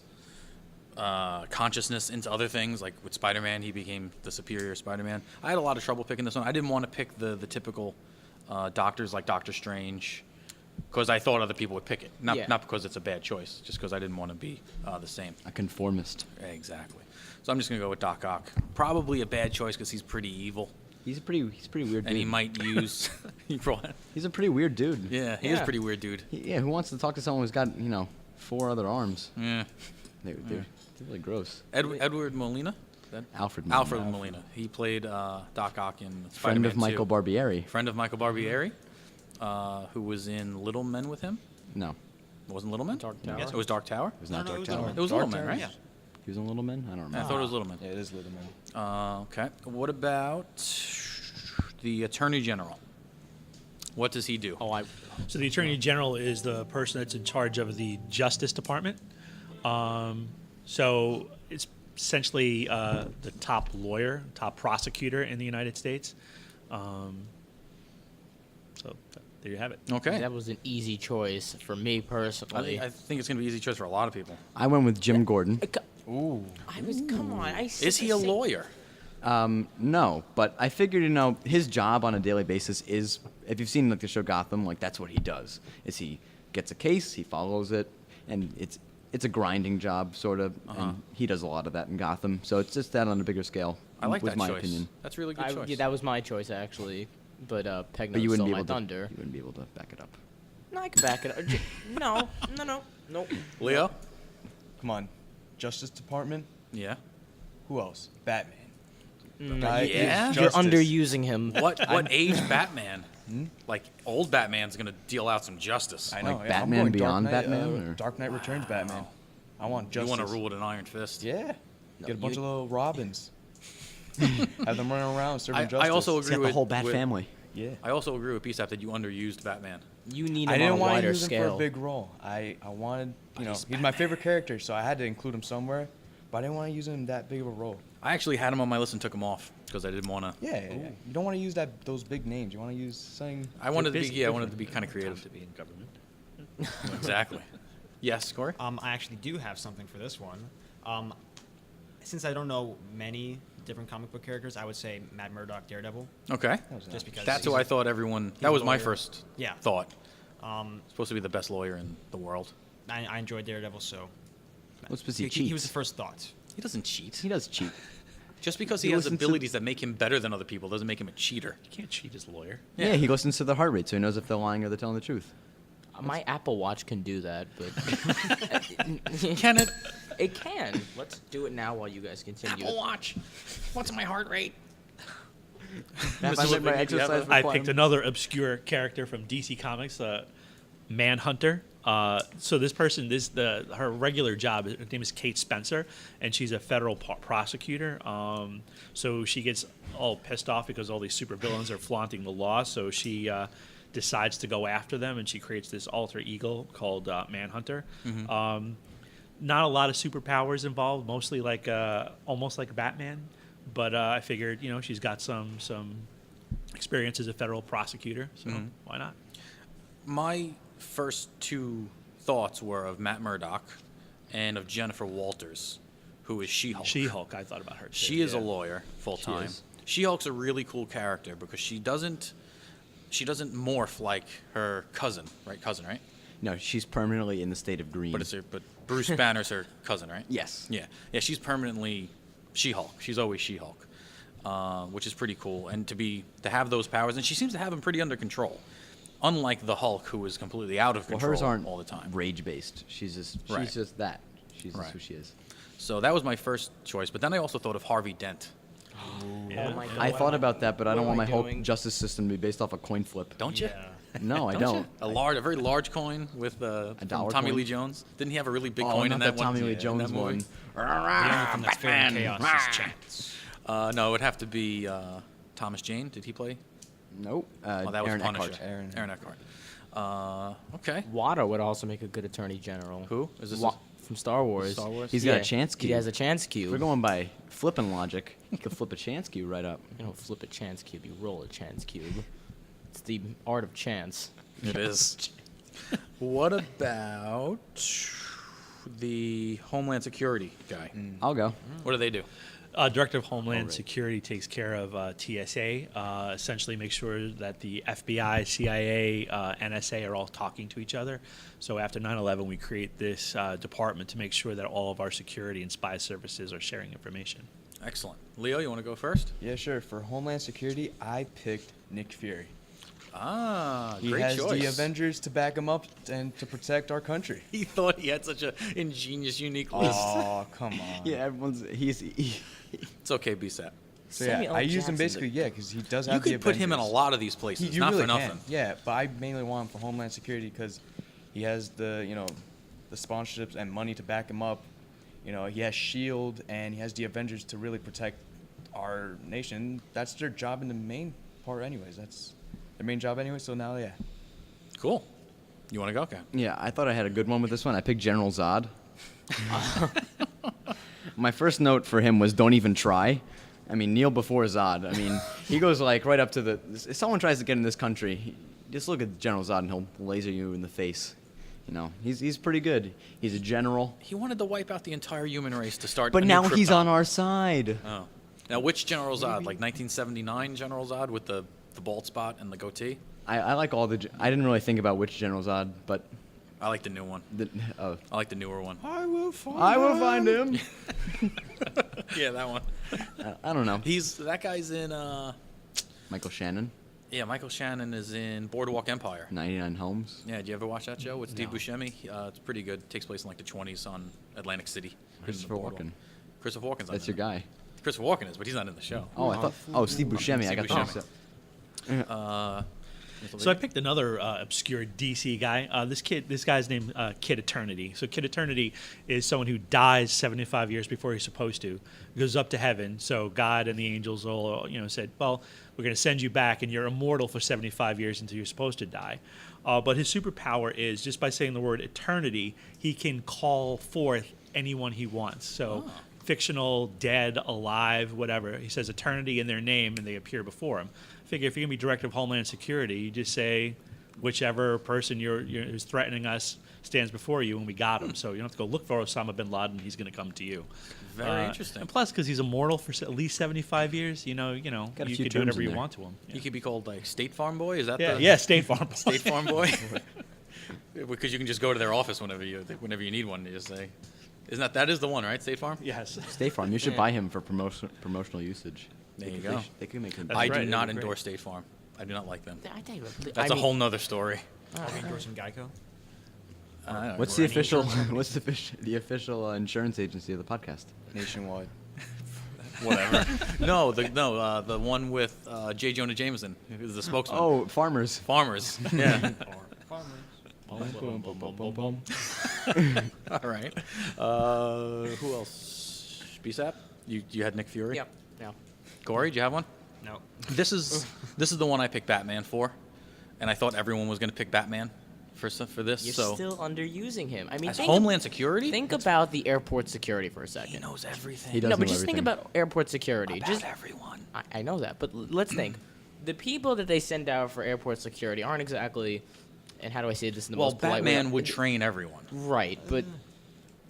consciousness into other things. Like with Spider-Man, he became the superior Spider-Man. I had a lot of trouble picking this one. I didn't want to pick the typical doctors like Doctor Strange because I thought other people would pick it. Not because it's a bad choice, just because I didn't want to be the same. A conformist. Exactly. So I'm just going to go with Doc Ock. Probably a bad choice because he's pretty evil. He's a pretty weird dude. and he might use. He brought. He's a pretty weird dude. Yeah, he is a Yeah. pretty weird dude. Yeah, who wants to talk to someone who's got 4 other arms? Yeah. They're really gross. Edward Molina. Is that- Alfred Molina. Alfred Molina. He played Doc Ock in Friend Spider-Man of Michael 2. Barbieri. Friend of Michael Barbieri, who was in Little Men with him. No, It wasn't Little Men? Dark Yes, Tower? it was Dark Tower. it was not No, Dark it was Tower. Little Men. It was Dark Little Men, Tower? right? Yeah. He was in Little Men? I don't I remember. thought it was Little Men. Yeah, it is Little Man. Okay. What about the Attorney General? What does he do? So the Attorney General is the person that's in charge of the Justice Department. So it's essentially the top lawyer, top prosecutor in the United States. So there you have it. Okay. That was an easy choice for me personally. I think it's going to be an easy choice for a lot of people. I went with Jim Gordon. Ooh. Come on. Is he a lawyer? No, but I figured, his job on a daily basis is, if you've seen the show Gotham, that's what he does. Is he gets a case, he follows it, and it's a grinding job sort of, and he does a lot of that in Gotham. So it's just that on a bigger scale. I like was that my choice. opinion. That's a really good choice. Yeah, that was my choice actually, but Peg But you stole wouldn't be my able to. thunder. You wouldn't be able to back it up. No, I can back it up. Nope. Leo? Come on. Justice Department? Yeah. Who else? Batman. No, Guy Yeah? is You're justice. underusing him. What age Batman? Like old Batman's going to deal out some justice. I know. Like yeah, I'm Batman going Beyond Dark Knight, Batman, or- Dark Knight Returns Batman. I want You justice. want to rule with an iron fist. Yeah. Get a bunch you- of little Robins. Have them running around serving justice. I also He's agree got with the whole Bat with- family. Yeah. I also agree with PSAP that you underused Batman. You need him I on didn't a want to wider use him for scale. a big role. I wanted, he's he's my favorite character, so I had to include him somewhere. But I didn't want to use him in that big of a role. I actually had him on my list and took him off because I didn't want to. Yeah. You don't want to use those big names. You want to use something. I wanted to be. Busy, Yeah, I wanted different to be kind of time creative. to be in government. Exactly. Yes, Corey. I actually do have something for this one. Since I don't know many different comic book characters, I would say Matt Murdock, Daredevil, Okay. just because That's he's who I a- thought everyone. he's That a was my lawyer. first Yeah. thought. Supposed to be the best lawyer in the world. I enjoyed Daredevil, so What's supposed to he, cheat? he was the first thought. He doesn't cheat. He does cheat. Just because He he has listens to- abilities that make him better than other people doesn't make him a cheater. You can't cheat as a lawyer. Yeah. He listens to the heart rate, so he knows if they're lying or they're telling the truth. My Apple Watch can do that, but Can it? it can. Let's do it now while you guys continue. Watch. What's my heart rate? If I Mr. make my Levine, do you have exercise a- I requirement- picked another obscure character from DC Comics, Manhunter. So this person, her regular job, her name is Kate Spencer, and she's a federal prosecutor. So she gets all pissed off because all these supervillains are flaunting the law. So she decides to go after them, and she creates this alter ego called Manhunter. Not a lot of superpowers involved, mostly like almost like Batman. But I figured, she's got some experience as a federal prosecutor, so why not? My first two thoughts were of Matt Murdock and of Jennifer Walters, who is She-Hulk. She-Hulk, I thought about her too. She is a yeah. lawyer full time. is. She-Hulk's a really cool character because she doesn't morph like her cousin, right? Cousin, right? No, she's permanently in the state of green. But Bruce Banner's her cousin, right? Yes. Yeah. She's permanently She-Hulk. She's always She-Hulk, which is pretty cool. And to have those powers, and she seems to have them pretty under control, unlike the Hulk, who is completely out of Well, control hers aren't all the time. rage based. She's just Right. that. She's just Right. who she is. So that was my first choice. But then I also thought of Harvey Dent. Yeah. Oh my God. I thought about that, but I What don't am want I my whole doing? justice system to be based off a coin flip. Don't you? No, I don't. A very large coin with from dollar Tommy coin? Lee Jones. Didn't he have a really big Oh, coin not in that that Tommy one? Lee in Jones that movie? one. The only thing that's fair in chaos is chance. No, it would have to be Thomas Jane. Did he play? Nope. Oh, that was Aaron Punisher. Eckhart. Aaron. Eckhart. Okay. Wada would also make a good attorney general. Who? Is this From Star Wars? Star Wars? He's got a chance cube. He has a chance If cube. we're going by flipping logic, you could flip a chance cube right up. You don't flip a chance cube, you roll a chance cube. It's the art of chance. It is. What about the Homeland Security guy? I'll go. What do they do? Director of Homeland Security takes care of TSA, essentially makes sure that the FBI, CIA, NSA are all talking to each other. So after 9/11, we create this department to make sure that all of our security and spy services are sharing information. Excellent. Leo, you want to go first? Yeah, sure. For Homeland Security, I picked Nick Fury. Ah, He great has choice. the Avengers to back him up and to protect our country. He thought he had such a ingenious, unique list. Oh, come on. Yeah, he's It's okay, BSAP. So yeah, Samuel I used him Jackson's basically, a- because he does You have the could put him in a Avengers. lot of these places, You not really for nothing. can. Yeah, but I mainly want him for Homeland Security because he has the the sponsorships and money to back him up. He has Shield and he has the Avengers to really protect our nation. That's their job in the main part, anyways. That's their main job anyway. So now, yeah. Cool. You want to go, Ken? Yeah, I thought I had a good one with this one. I picked General Zod. My first note for him was don't even try. I mean, kneel before Zod. I mean, he goes like right up to the. If someone tries to get in this country, just look at General Zod and he'll laser you in the face. He's pretty good. He's a general. He wanted to wipe out the entire human race to start. But a new now he's Krypton. on our side. Oh. Now, which General Zod? Like 1979 General Zod with the bald spot and the goatee? I like all the. I didn't really think about which General Zod, but I like the new one. I like the newer one. I will find I will find him. Yeah, that one. I don't know. That guy's in. Michael Shannon, Yeah, Michael Shannon is in Boardwalk Empire. 99 Homes. Yeah, did you ever watch that show with Steve No. Buscemi? It's pretty good. It takes place in like the 20s on Atlantic City. Christopher Walken. Christopher Walken's That's on your it. guy. Christopher Walken is, but he's not in the show. Oh, I thought. Oh, Steve Buscemi. I Steve got Buscemi. that. So I picked another obscure DC guy. This guy's named Kid Eternity. So Kid Eternity is someone who dies 75 years before he's supposed to, goes up to heaven. So God and the angels all said, well, we're going to send you back, and you're immortal for 75 years until you're supposed to die. But his superpower is just by saying the word eternity, he can call forth anyone he wants. So fictional, dead, alive, whatever. He says eternity in their name, and they appear before him. Figure if you're gonna be director of Homeland Security, you just say whichever person who's threatening us stands before you, and we got him. So you don't have to go look for Osama bin Laden; he's gonna come to you. Very interesting. And plus, because he's immortal for at least 75 years, you Got a can few do terms whatever in you there. want to him. He could be called like State Farm Boy. Is that Yeah, the yeah, State Farm. State Farm Boy? Because you can just go to their office whenever you need one. You just say, that is the one, right? State Farm. Yes. State Farm. You should Yeah. buy him for promotional usage. There you They go. sh- They could make him. That's I right, do not it'd be endorse State Farm. I do not like them. I tell you what, That's a whole nother story. Are you endorsing Geico? I don't know. What's the official? What's the official insurance agency of the podcast? Nationwide. Whatever. The one with J. Jonah Jameson, who's the spokesman. Oh, farmers. Farmers. Yeah. Boom. All right. Who else? BSAP? You had Nick Fury? Yep. Yeah. Corey, do you have one? No. This is the one I picked Batman for, and I thought everyone was going to pick Batman for this. You're so still underusing him. I mean, as think, Homeland Security, think about the airport security for a he second. knows everything. He does No, but know just think everything. about airport security. about Just everyone. I know that, but let's think. The people that they send out for airport security aren't exactly, and how do I say this in the Well, most polite way? Batman would train everyone. Right, but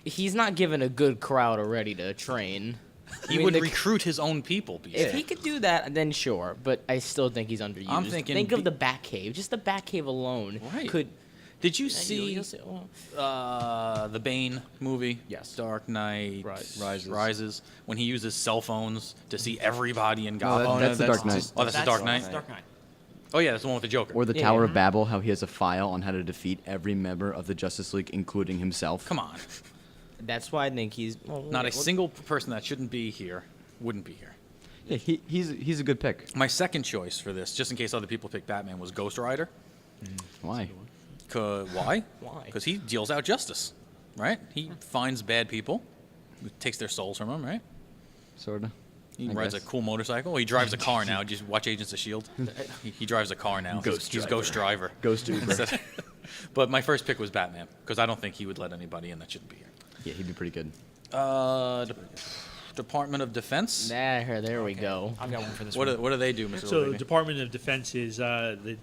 he's not given a good crowd already to train. He I mean, would the- recruit his own people. If he could do that, then sure. But I still think he's underused. I'm thinking Think of be- the Batcave. Just the Batcave alone Right. could. Did you you'll see say, well, the Bane movie? Yes. Dark Knight Right. Rises. When he uses cell phones to see everybody in Gotham. Oh, that's the Dark Knight. Oh, that's the Dark Knight? That's Dark Knight. Oh yeah, that's the one with the Joker. Or the Yeah, Tower yeah. of Babel, how he has a file on how to defeat every member of the Justice League, including himself. Come on. that's why I think he's Not a single person that shouldn't be here wouldn't be here. Yeah, he's a good pick. My second choice for this, just in case other people pick Batman, was Ghost Rider. Why? Why? Why? Because he deals out justice, right? He finds bad people, takes their souls from them, right? Sorta. He I rides guess. a cool motorcycle. Well, he drives a car now. Just watch Agents of S.H.I.E.L.D. He drives a car now. He's Ghost Driver. Ghost Uber. Instead- But my first pick was Batman, because I don't think he would let anybody in that shouldn't be here. Yeah, he'd be pretty good. Department of Defense? There we go. I've got one for this What one. do they do, Mr. So, Levine? Department of Defense is the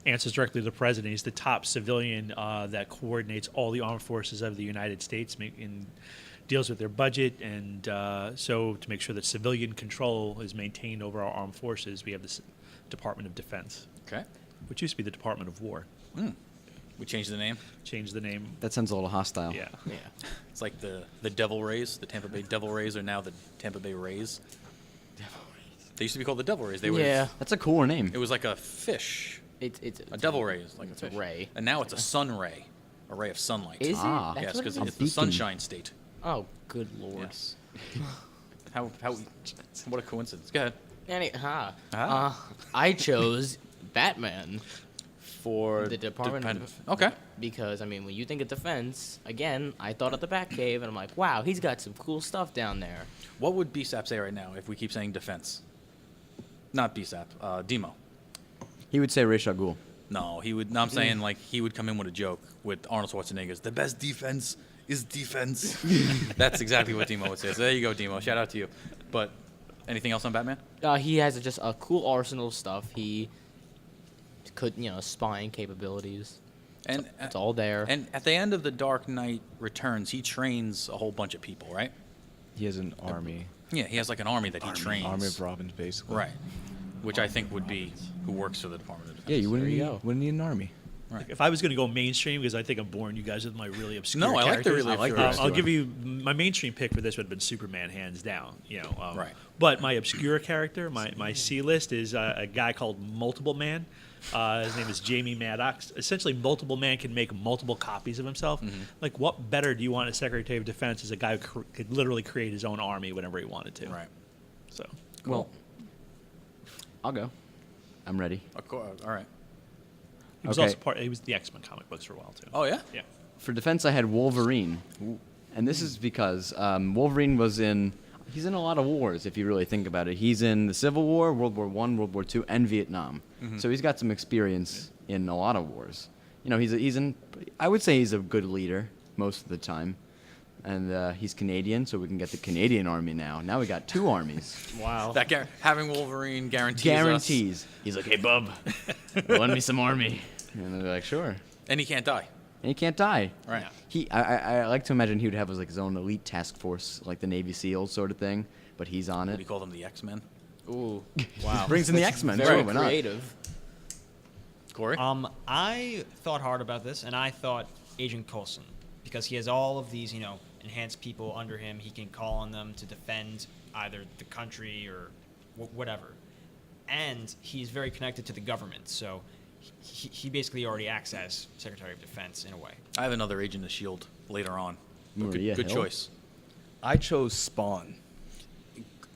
answers directly to the president. He's the top civilian that coordinates all the armed forces of the United States and deals with their budget. And so, to make sure that civilian control is maintained over our armed forces, we have this Department of Defense, Okay. which used to be the Department of War. We changed the name. Change the name. That sounds a little hostile. Yeah. Yeah. It's like the Devil Rays. The Tampa Bay Devil Rays are now the Tampa Bay Rays. They used to be called the Devil Rays. They were. Yeah. That's a cooler name. It was like a fish. It's A devil ray is like it's a a fish. ray. And now it's a sun ray, a ray of sunlight. Is Ah. it? That's Yes, what it because is? it's the beacon. sunshine state. Oh, good lord. Yes. how what a coincidence. Go ahead. I chose Batman For The Department Okay. because I mean, when you think of defense, again, I thought of the Batcave, and I'm like, wow, he's got some cool stuff down there. What would BSAP say right now if we keep saying defense? Not BSAP. Demo. He would say Ra's al Ghul. No, he would. No, I'm saying like he would come in with a joke with Arnold Schwarzenegger's. The best defense is defense. That's exactly what Demo would say. So there you go, Demo. Shout out to you. But anything else on Batman? He has just a cool arsenal of stuff. He could, spying capabilities. And It's all there. And at the end of the Dark Knight Returns, he trains a whole bunch of people, right? He has an army. Yeah, he has like an army that he trains. Army of Robins, basically. Right. Which I think would be who works for the Department of Defense. Yeah, you wouldn't There you need, go. wouldn't need an army. Right. If I was going to go mainstream, because I think I'm boring you guys with my really obscure No, I like the characters, really obscure I'll obscure. give you my mainstream pick for this would have been Superman, hands down. Right. But my obscure character, my C list is a guy called Multiple Man. His name is Jamie Maddox. Essentially, Multiple Man can make multiple copies of himself. Mm-hmm. Like, what better do you want as Secretary of Defense as a guy who could literally create his own army whenever he wanted to? Right. So, Well, I'll go. I'm ready. All right. he was Okay. also he was the X-Men comic books for a while too. Oh yeah. Yeah. For defense, I had Wolverine, and this is because Wolverine he's in a lot of wars. If you really think about it, he's in the Civil War, World War I, World War II, and Vietnam. So he's got some experience in a lot of wars. I would say he's a good leader most of the time, and he's Canadian, so we can get the Canadian army now. Now we got two armies. Wow. That having Wolverine guarantees. Guarantees. He's like, hey, bub, lend me some army. And they're like, sure. And he can't die. And he can't die. Right. I like to imagine he would have his own elite task force, like the Navy SEALs sort of thing, but he's on What it. do you call them? The X-Men. Ooh. Wow. Brings in the X-Men. Very Sure, why not? creative. Corey. I thought hard about this, and I thought Agent Coulson, because he has all of these, enhanced people under him. He can call on them to defend either the country or whatever. And he's very connected to the government, so he basically already acts as Secretary of Defense in a way. I have another Agent of Shield later on. But Maria good Hill? choice. I chose Spawn.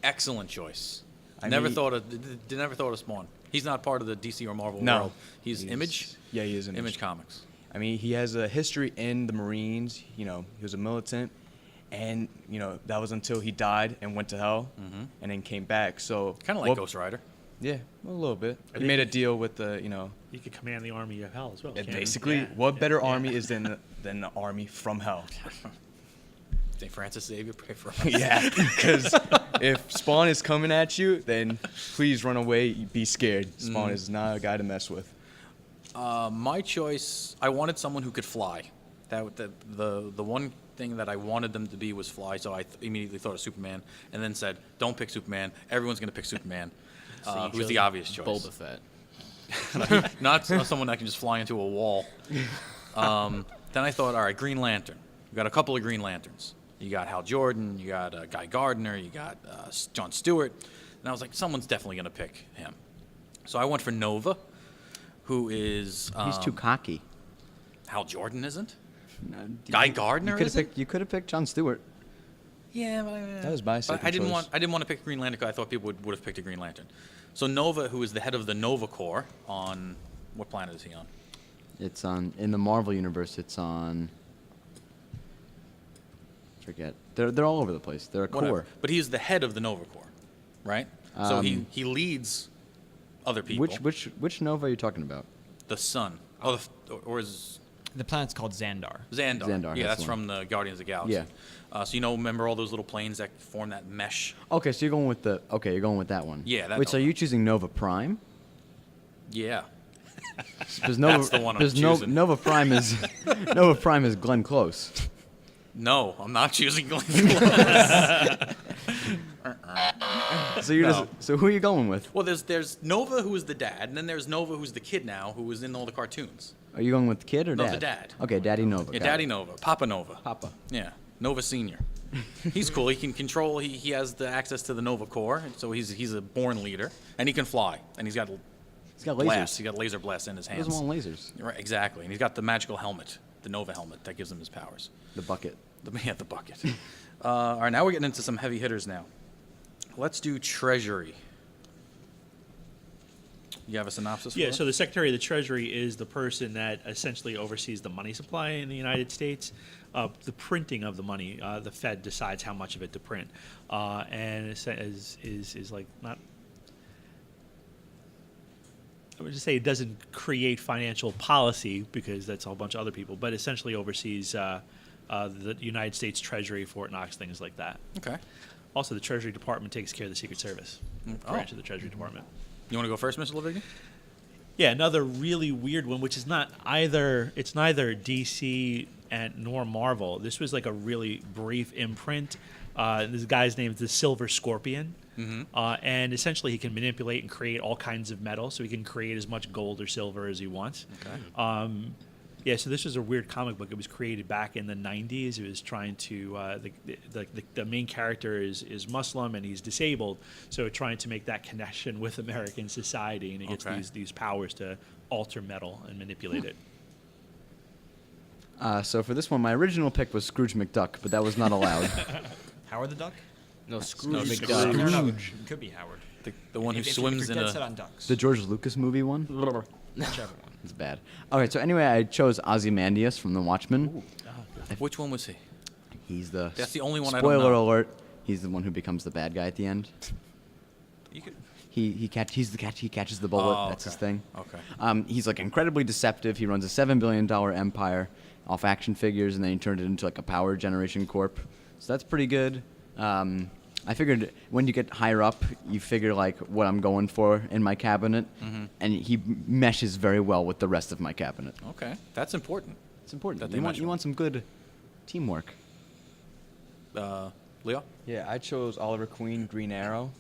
Excellent choice. I Never mean- thought of Spawn. He's not part of the DC or Marvel No. world. He's Image. Yeah, he is Image Comics. I mean, he has a history in the Marines. He was a militant, and that was until he died and went to hell, and then came back. So Kind of like what- Ghost Rider. Yeah, a little bit. I He made a think- deal with the You could command the army of hell as well. and can't you? basically, Yeah. what better Yeah. army is than the army from hell? St. Francis Xavier, pray for us. Yeah, because if Spawn is coming at you, then please run away. Be scared. Spawn is not a guy to mess with. My choice, I wanted someone who could fly. The one thing that I wanted them to be was fly, so I immediately thought of Superman, and then said, don't pick Superman. Everyone's going to pick Superman. So you Who's chose the obvious choice? Boba Fett. Not someone that can just fly into a wall. Then I thought, all right, Green Lantern. We got a couple of Green Lanterns. You got Hal Jordan, you got Guy Gardner, you got John Stewart. And I was like, someone's definitely going to pick him. So I went for Nova, who is... He's too cocky. Hal Jordan isn't? Guy Gardner isn't? You could have picked John Stewart. Yeah, but That was my but second I didn't choice. want to pick Green Lantern because I thought people would have picked a Green Lantern. So Nova, who is the head of the Nova Corps on... What planet is he on? It's in the Marvel universe. It's on. Forget. They're all over the place. They're a Whatever. core. But he's the head of the Nova Corps, right? So he leads other people. Which Nova are you talking about? The Sun. Oh, or is The planet's called Xandar. Xandar. Xandar, Yeah, that's that's the one. from the Guardians of the Galaxy. Yeah. So remember all those little planes that form that mesh? Okay, so you're going with you're going with that one. Yeah, that Wait, so are Nova. you choosing Nova Prime? Yeah. Because Nova, That's the one I'm because choosing. Nova Prime is Nova Prime is Glenn Close. No, I'm not choosing Glenn. So you're No. so who are you going with? Well, there's Nova, who is the dad, and then there's Nova, who's the kid now, who was in all the cartoons. Are you going with the kid or No, dad? the dad. Okay, Daddy Nova. Yeah, got Daddy it. Nova, Papa Nova. Papa. Yeah, Nova Senior. He's cool. He can control. He has the access to the Nova Core, so he's a born leader, and he can fly, and he's got He's got blasts. lasers. He got laser blasts in his He hands. doesn't want lasers. Right, exactly, and he's got the magical helmet, the Nova helmet, that gives him his powers. The bucket. The bucket. All right, now we're getting into some heavy hitters now. Let's do Treasury. You have a synopsis? Yeah, for so it? the Secretary of the Treasury is the person that essentially oversees the money supply in the United States. The printing of the money, the Fed decides how much of it to print, and is like not. I would just say it doesn't create financial policy because that's a whole bunch of other people, but essentially oversees the United States Treasury, Fort Knox, things like that. Okay. Also, the Treasury Department takes care of the Secret Service branch of the Treasury Department. You want to go first, Mr. Levigny? Yeah, another really weird one, which is not either. It's neither DC nor Marvel. This was like a really brief imprint. This guy's name is the Silver Scorpion, and essentially he can manipulate and create all kinds of metal. So he can create as much gold or silver as he wants. Okay. Yeah, so this was a weird comic book. It was created back in the 90s. It was trying to the main character is Muslim and he's disabled, so trying to make that connection with American society, and he gets Okay. these powers to alter metal and manipulate it. So for this one, my original pick was Scrooge McDuck, but that was not allowed. Howard the Duck? No, Scrooge Scrooge. McDuck. No, no, it could be Howard. The one who If swims you're in dead set a. on ducks. The George Lucas movie one? Whichever one. It's bad. Okay, so anyway, I chose Ozymandias from The Watchmen. Which one was he? He's the. That's the only one I don't Spoiler know. alert. He's the one who becomes the bad guy at the end. You could. He catches the bullet. Oh, That's his okay. thing. Okay. He's like incredibly deceptive. He runs a $7 billion empire off action figures, and then he turned it into like a power generation corp. So that's pretty good. I figured when you get higher up, you figure like what I'm going for in my cabinet, and he meshes very well with the rest of my cabinet. Okay. That's important. It's important. That they You mesh well. want some good teamwork. Leo? Yeah, I chose Oliver Queen, Green Arrow,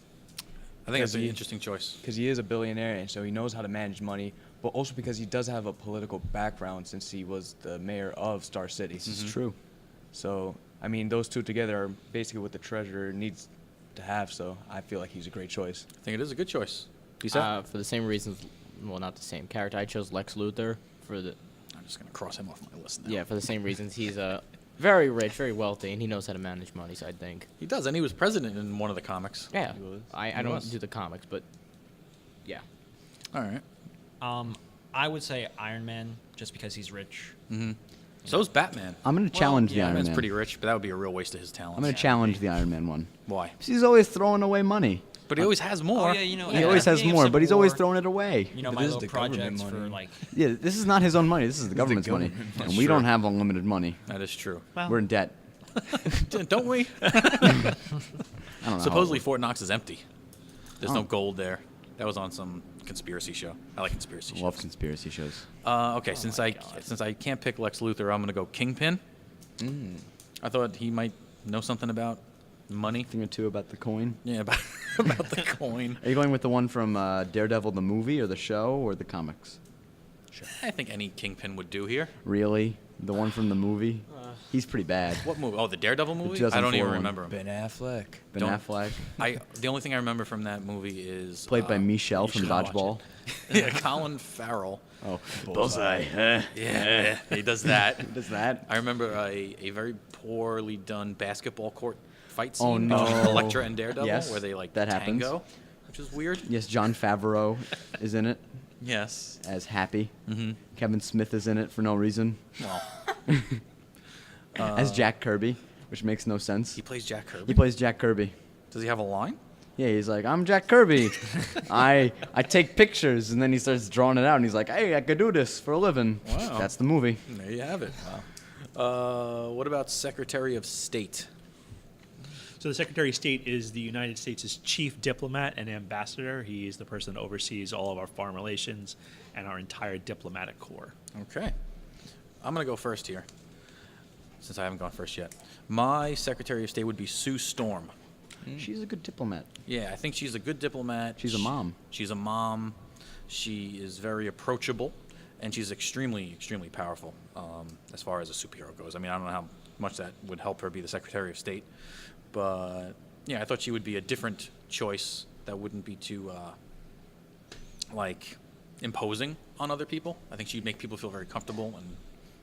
I think that's an he- interesting choice. because he is a billionaire and so he knows how to manage money, but also because he does have a political background since he was the mayor of Star City. This is true. So, I mean, those two together are basically what the treasurer needs to have, so I feel like he's a great choice. I think it is a good choice. You said? For the same reasons, well, not the same character. I chose Lex Luthor for the I'm just going to cross him off my list now. yeah for the same reasons. He's very rich, very wealthy, and he knows how to manage money. So I think He does, and he was president in one of the comics. yeah. He was. I He don't was. do the comics, but yeah. All right. I would say Iron Man, just because he's rich. So's Batman. I'm going to challenge the yeah, Iron Batman's Man. pretty rich, but that would be a real waste of his talents. I'm going to challenge the Iron Man one. Why? 'Cause he's always throwing away money. But he always has more. Oh yeah, you know. He at always the has beginning of more, Civil but he's always War, throwing it away. You know, It my is little the government projects for money. like. Yeah, this is not his own money. This is the government's money. government And money. we Sure. don't have unlimited money. That is true. Well, We're in debt. Don't we? I don't know. how it Supposedly works. Fort Knox is empty. There's no Oh. gold there. That was on some conspiracy show. I like conspiracy Love shows. conspiracy shows. Okay, since I can't pick Lex Luthor, I'm gonna go Kingpin. I thought he might know something about money. Thing or two about the coin. Yeah, about, about the coin. Are you going with the one from Daredevil the movie or the show or the comics? I think any Kingpin would do here. Really? The one from the movie? He's pretty bad. What movie? Oh, the Daredevil movie? I 2004 don't even one. remember him. Ben Affleck. Ben Don't- Affleck. The only thing I remember from that movie is Played by Michelle you from should watch Dodgeball. it. Yeah, Colin Farrell. Oh, Bullseye. Yeah, he does that. Does that? I remember a very poorly done basketball court fight Oh, scene no. between Elektra and Daredevil, Yes, where they like that happens. tango, which is weird. Yes, John Favreau is in it Yes. as Happy. Mm-hmm. Kevin Smith is in it for no reason Well, as Jack Kirby, which makes no sense. he plays Jack Kirby. He plays Jack Kirby. Does he have a line? Yeah, he's like, I'm Jack Kirby. I take pictures, and then he starts drawing it out, and he's like, hey, I could do this for a living. Wow. That's the movie. There you have it. What about Secretary of State? So the Secretary of State is the United States' chief diplomat and ambassador. He is the person that oversees all of our foreign relations and our entire diplomatic corps. Okay. I'm going to go first here, since I haven't gone first yet. My Secretary of State would be Sue Storm. She's a good diplomat. Yeah, I think she's a good diplomat. She's a mom. She's a mom. She is very approachable, and she's extremely, extremely powerful as far as a superhero goes. I mean, I don't know how much that would help her be the Secretary of State, but yeah, I thought she would be a different choice that wouldn't be too like imposing on other people. I think she'd make people feel very comfortable and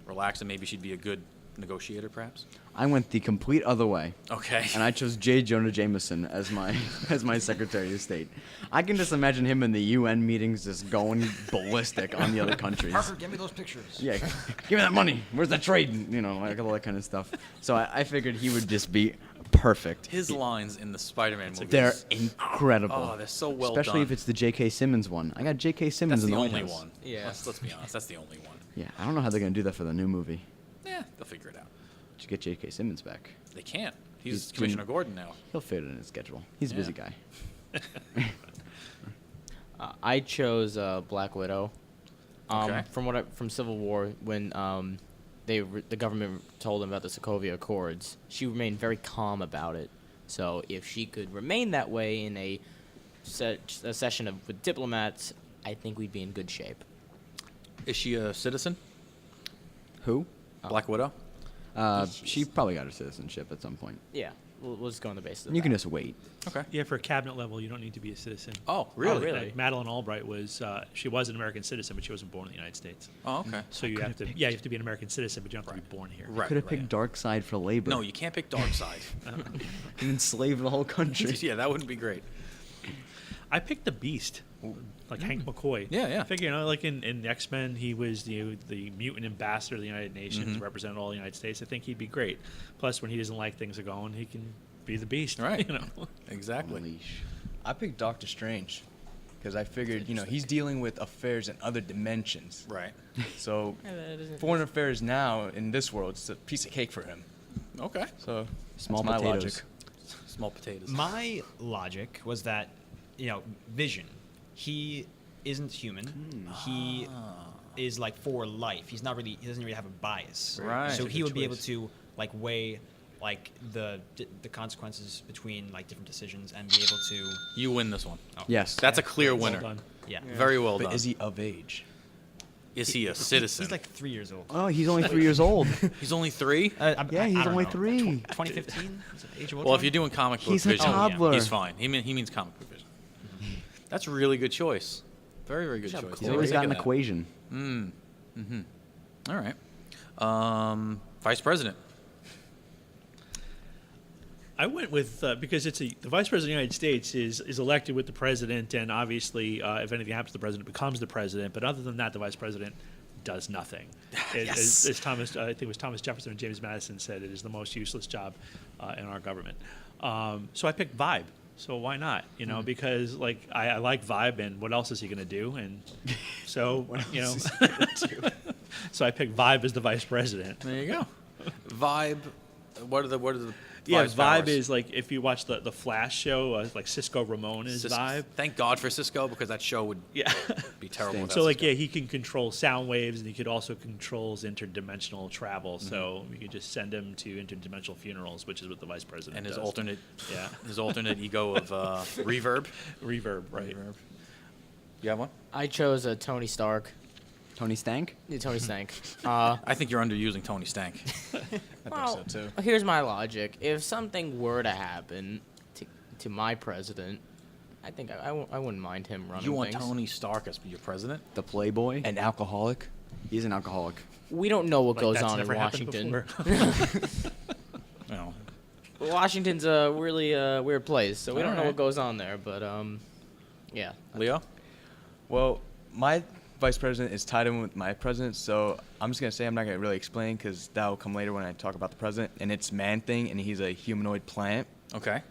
relaxed, and maybe she'd be a good negotiator, perhaps. I went the complete other way. Okay. And I chose J. Jonah Jameson as my as my Secretary of State. I can just imagine him in the UN meetings just going ballistic on the other countries. Parker, give me those pictures. Yeah, give me that money. Where's that trade? You know, like all that kind of stuff. So I figured he would just be perfect. His lines in the Spider-Man movies. They're incredible. Oh, they're so well Especially done. if it's the J.K. Simmons one. I got J.K. Simmons That's in the the White only House. one. Yeah. Let's be honest. That's the only one. Yeah, I don't know how they're gonna do that for the new movie. Yeah, they'll figure it out. To get J.K. Simmons back. They can't. He's He's doing- Commissioner Gordon now. He'll fit it in his schedule. He's a busy Yeah. guy. I chose Black Widow. Okay. From Civil War, when the government told them about the Sokovia Accords, she remained very calm about it. So if she could remain that way in a session with diplomats, I think we'd be in good shape. Is she a citizen? Who? Black Widow? She probably got her citizenship at some point. Yeah, we'll just go on the basis of You can that. just wait. Okay. Yeah, for a cabinet level, you don't need to be a citizen. Oh, really? really? Like Madeleine Albright was, she was an American citizen, but she wasn't born in the United States. Oh, okay. So you have to, you have to be an American citizen, but you don't have to be born here. Right. Could have picked Dark Side for labor. No, you can't pick Dark Side. and enslave the whole country. Yeah, that wouldn't be great. I picked the Beast, like Hank McCoy. Yeah, yeah. I figure, like in the X-Men, he was the mutant ambassador of the United Nations, Mm-hmm. represented all the United States. I think he'd be great. Plus, when he doesn't like things are going, he can be the Beast. Right. You know. Exactly. Unleash. I picked Doctor Strange because I figured, he's dealing with affairs in other dimensions. Right. So Yeah, that isn't- foreign affairs now in this world, it's a piece of cake for him. Okay. So Small that's my potatoes. logic. Small potatoes. My logic was that, Vision, he isn't human. He is like for life. He doesn't really have a bias. Right. So That's a he good would be able choice. to like weigh like the consequences between like different decisions and be able to. You win this one. Yes. That's a clear Well winner. done. Yeah. Very well But done. is he of age? Is he a citizen? He's like 3 years old. Oh, he's only 3 years old. He's only 3? Yeah, he's only 3. 2015. Is it Age of Well, if Ultron? you're doing comic book He's a vision, toddler. he's fine. He means comic book vision. That's a really good choice. Very, very good job, choice. He's Corey. always got an Taking that. equation. All right. Vice President. I went with because the vice president of the United States is elected with the president, and obviously, if anything happens, the president becomes the president. But other than that, the vice president does nothing. As Thomas, I think it was Thomas Jefferson and James Madison said, it is the most useless job in our government. So I picked Vibe. So why not? Because like I like Vibe, and what else is he going to do? And so so I picked Vibe as the vice president. There you go. Vibe. What are the Yeah, Vibe's Vibe powers? is like if you watch the Flash show, like Cisco Ramon is Vibe. Thank God for Cisco, because that show would Yeah. be terrible. without So like Cisco. he can control sound waves, and he could also controls interdimensional travel. So we could just send him to interdimensional funerals, which is what the vice president and his does. alternate ego of reverb. Reverb, right? Reverb. You have one? I chose Tony Stark. Tony Stank? Yeah, Tony Stank. I think you're underusing Tony Stank. I think so too. Here's my logic. If something were to happen to my president, I think I wouldn't mind him running You want things. Tony Stark as your president? The Playboy? An alcoholic? He's an alcoholic. We don't know what Like, goes that's on in never happened Washington. before. No. Washington's a really weird place, so we don't know Alright. what goes on there. But yeah. Leo? Well, my vice president is tied in with my president, so I'm just going to say I'm not going to really explain because that will come later when I talk about the president. And it's Man-Thing, and he's a humanoid plant. Okay.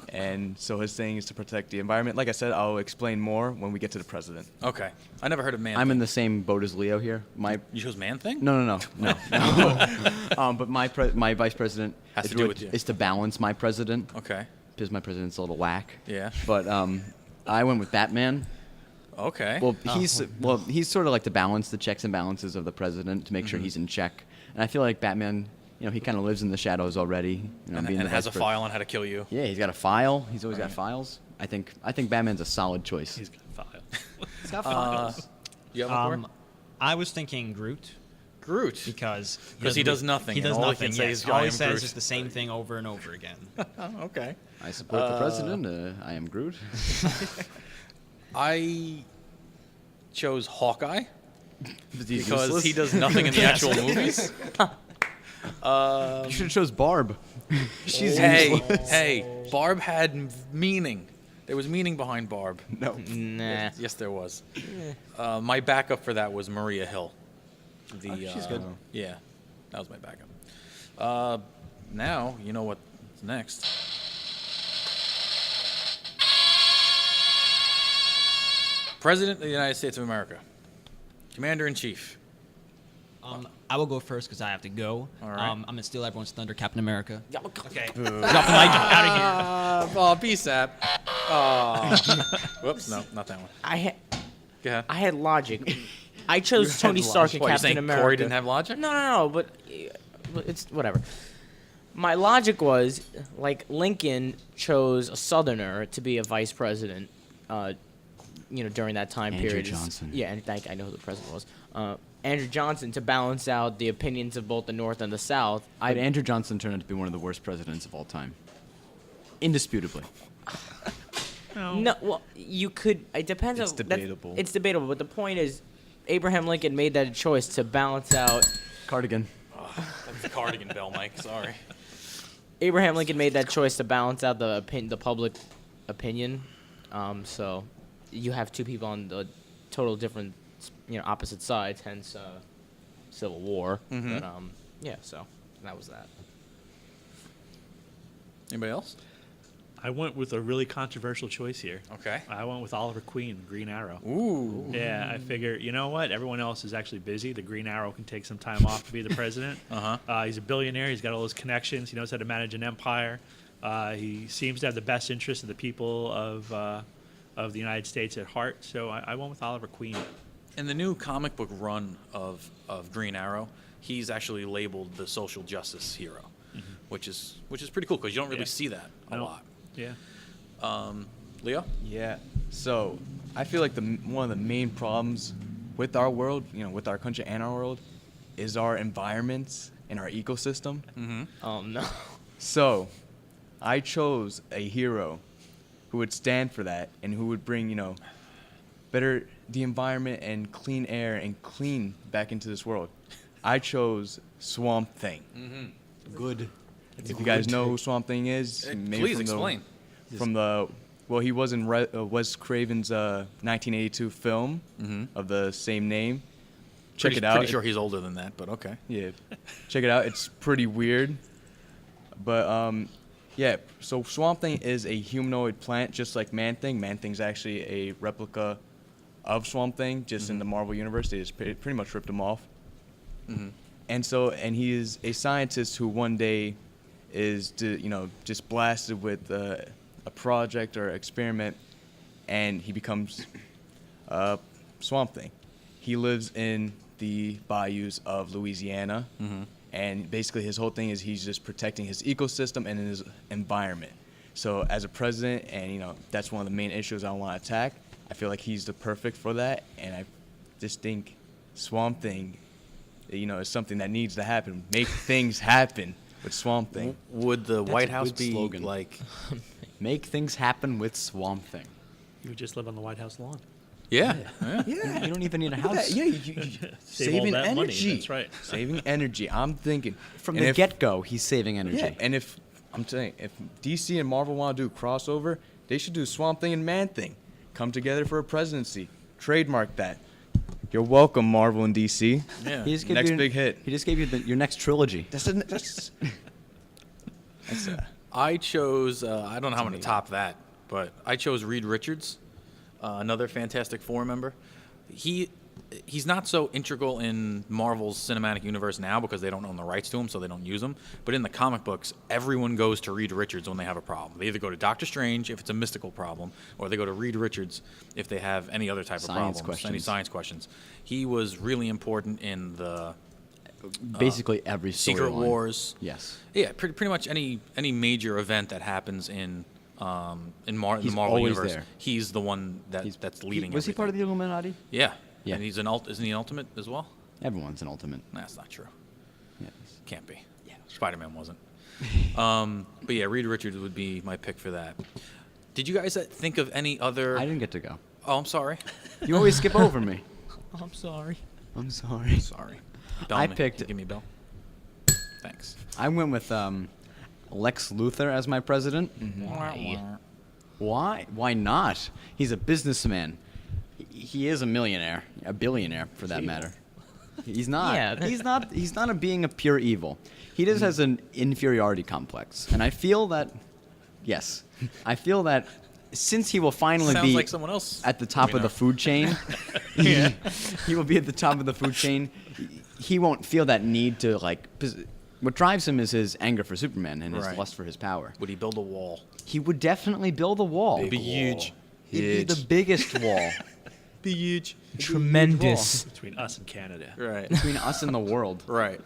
And so his thing is to protect the environment. Like I said, I'll explain more when we get to the president. Okay. I never heard of Man. I'm in the same boat as Leo here. You chose Man Thing? No. But my vice president Has is to do with you. is to balance my president Okay. because my president's a little whack. Yeah. But I went with Batman. Okay. Well, he's sort of like to balance the checks and balances of the president to make sure he's in check. And I feel like Batman, he kind of lives in the shadows already. and being the has a vice file on how to kill you. Yeah, he's got a file. He's always got Right. files. I think Batman's a solid choice. He's got file. He's got files. You have one, Um, I was thinking Groot Groot. because He does nothing, He and does all he nothing. can say yes. is, All "I he am says Groot." is the same thing over and over again. Oh, okay. I support the president. I am Groot. I chose Hawkeye Is he because useless? he does nothing in the actual movies. You should have chose Barb. She's Hey, useless. hey, Barb had meaning. There was meaning behind Barb. No. Nah. Yes, there was. My backup for that was Maria Hill. She's good. Yeah, that was my backup. Now you know what's next. President of the United States of America, Commander in Chief. I will go first because I have to go. All right. I'm gonna steal everyone's thunder, Captain America. Okay. Boo. Drop the mic out of here. Oh, BSAP. Oh. Whoops, no, not that one. Go ahead. I had logic. I chose Tony Stark and What, you're Captain saying America. Corey didn't have logic? No, but it's whatever. My logic was like Lincoln chose a Southerner to be a vice president. During that time Andrew period. Johnson. Yeah, and I know who the president was. Andrew Johnson to balance out the opinions of both the North and the South. But Andrew Johnson turned out to be one of the worst presidents of all time. Indisputably. No, well, you could. It depends. It's on debatable. It's debatable, but the point is, Abraham Lincoln made that choice to balance out. Cardigan. That's the cardigan bell, Mike. Sorry. Abraham Lincoln made that choice to balance out the public opinion. So you have two people on the total different, opposite sides. Hence, Civil War. Mhm. But yeah. So that was that. Anybody else? I went with a really controversial choice here. Okay. I went with Oliver Queen, Green Arrow. Ooh. Yeah, I figure, you know what? Everyone else is actually busy. The Green Arrow can take some time off to be the president. He's a billionaire. He's got all those connections. He knows how to manage an empire. He seems to have the best interest of the people of the United States at heart. So I went with Oliver Queen. In the new comic book run of Green Arrow, he's actually labeled the social justice hero, which is pretty cool because you don't really Yeah. see that a No. lot. Yeah. Leo? Yeah. So I feel like one of the main problems with our world, with our country and our world, is our environments and our ecosystem. Oh no. So I chose a hero who would stand for that and who would bring, better the environment and clean air and clean back into this world. I chose Swamp Thing. Good. If you guys know who Swamp Thing is, maybe Please from explain. He was in Wes Craven's 1982 film of the same name. Check it out. Pretty sure he's older than that, but okay. Yeah, check it out. It's pretty weird, but yeah. So Swamp Thing is a humanoid plant, just like Man Thing. Man Thing's actually a replica of Swamp Thing, just in the Marvel universe. They just pretty much ripped him off. And he is a scientist who one day is just blasted with a project or experiment, and he becomes Swamp Thing. He lives in the bayous of Louisiana, and basically his whole thing is he's just protecting his ecosystem and his environment. So as a president, and that's one of the main issues I want to attack, I feel like he's the perfect for that, and I just think Swamp Thing, is something that needs to happen. Make things happen with Swamp Thing. Would the White a House good be slogan. like? Make things happen with Swamp Thing. You would just live on the White House lawn. Yeah. You don't even need a house. Yeah, Save all saving that money, energy. that's right. Saving energy. I'm thinking From and the if- get-go, he's saving energy. Yeah, and if DC and Marvel want to do a crossover, they should do Swamp Thing and Man Thing. Come together for a presidency. Trademark that. You're welcome, Marvel and DC. Yeah. He just gave Next you, big hit. He just gave you your next trilogy. That's I chose. I don't know how I'm going to top that, but I chose Reed Richards, another Fantastic Four member. He's not so integral in Marvel's cinematic universe now because they don't own the rights to him, so they don't use him. But in the comic books, everyone goes to Reed Richards when they have a problem. They either go to Doctor Strange if it's a mystical problem, or they go to Reed Richards if they have any other type of Science problems, any questions. science questions. He was really important in the Basically every Secret storyline. Wars. Yes. Yeah, pretty much any major event that happens in the He's Marvel always universe, there. he's the one that's leading. Was he part of everything. the Illuminati? Yeah, Yeah. And isn't he an ultimate as well? Everyone's an ultimate. That's not true. Yes. Can't be. Yeah. Spider-Man wasn't. But yeah, Reed Richards would be my pick for that. Did you guys think of any other? I didn't get to go. Oh, I'm sorry. You always skip over me. I'm sorry. I'm sorry. Sorry. I Bellman, picked- can you give me a bell. Thanks. I went with Lex Luthor as my president. Why? Why? Why not? He's a businessman. He is a millionaire, a billionaire for that matter. He's not. Yeah. He's not. He's not a being of pure evil. He just has an inferiority complex, and I feel that. Yes, I feel that since he will finally Sounds be like someone else. at the top of the food chain, he will be at the top of the food chain. He won't feel that need to like. What drives him is his anger for Superman and his Right. lust for his power. Would he build a wall? He would definitely build a wall. It'd be huge. It'd be the biggest wall Be huge. Tremendous. Between us and Canada. Right. between us and the world. Right.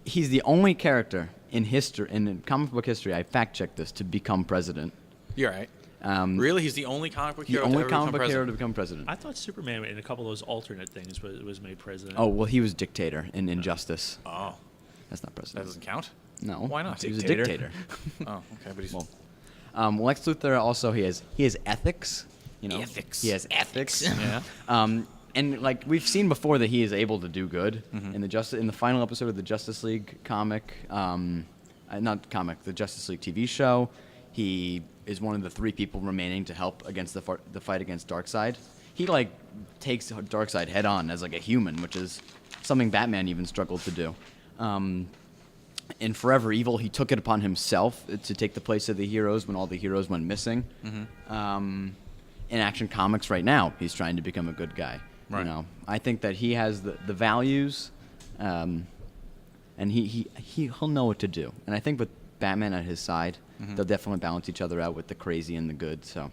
He's the only character in history, in comic book history, I fact checked this, to become president. You're right. Um, Really? He's the only comic book The hero to only ever comic become book hero president? to become president. I thought Superman in a couple of those alternate things was made president. Oh, well, he was dictator in Injustice. Oh, That's not that president. doesn't count? No. Why not? He was a Dictator? dictator. Oh, okay, but he's... Well, Lex Luthor also, he has ethics. You know, Ethics. He has ethics. Yeah. And like we've seen before that he is able to do good Mm-hmm. in the final episode of the Justice League comic, not comic, the Justice League TV show. He is one of the 3 people remaining to help against the fight against Darkseid. He like takes Darkseid head on as like a human, which is something Batman even struggled to do. In Forever Evil, he took it upon himself to take the place of the heroes when all the heroes went missing. In Action Comics right now, he's trying to become a good guy. Right. You know, I think that he has the values, and he'll know what to do. And I think with Batman at his side, they'll definitely balance each other out with the crazy and the good. So,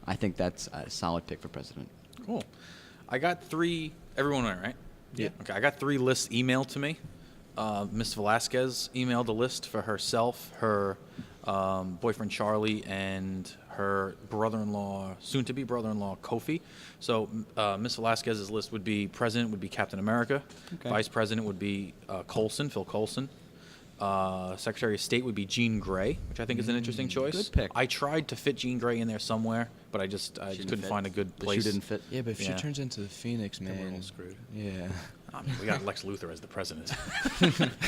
I think that's a solid pick for president. Cool. I got 3... Everyone went, right? Yeah. Okay, I got 3 lists emailed to me. Miss Velasquez emailed a list for herself, her boyfriend Charlie, and her brother-in-law, soon-to-be brother-in-law Kofi. So Miss Velasquez's list would be president would be Captain America, Okay. vice president would be Phil Coulson. Secretary of State would be Jean Grey, which I think is an interesting choice. good pick. I tried to fit Jean Grey in there somewhere, but I just Didn't couldn't fit. find a good The place. shoe didn't fit. Yeah, but if Yeah. she turns into the Phoenix, Then we're all man. screwed. Yeah. I mean, we got Lex Luthor as the president.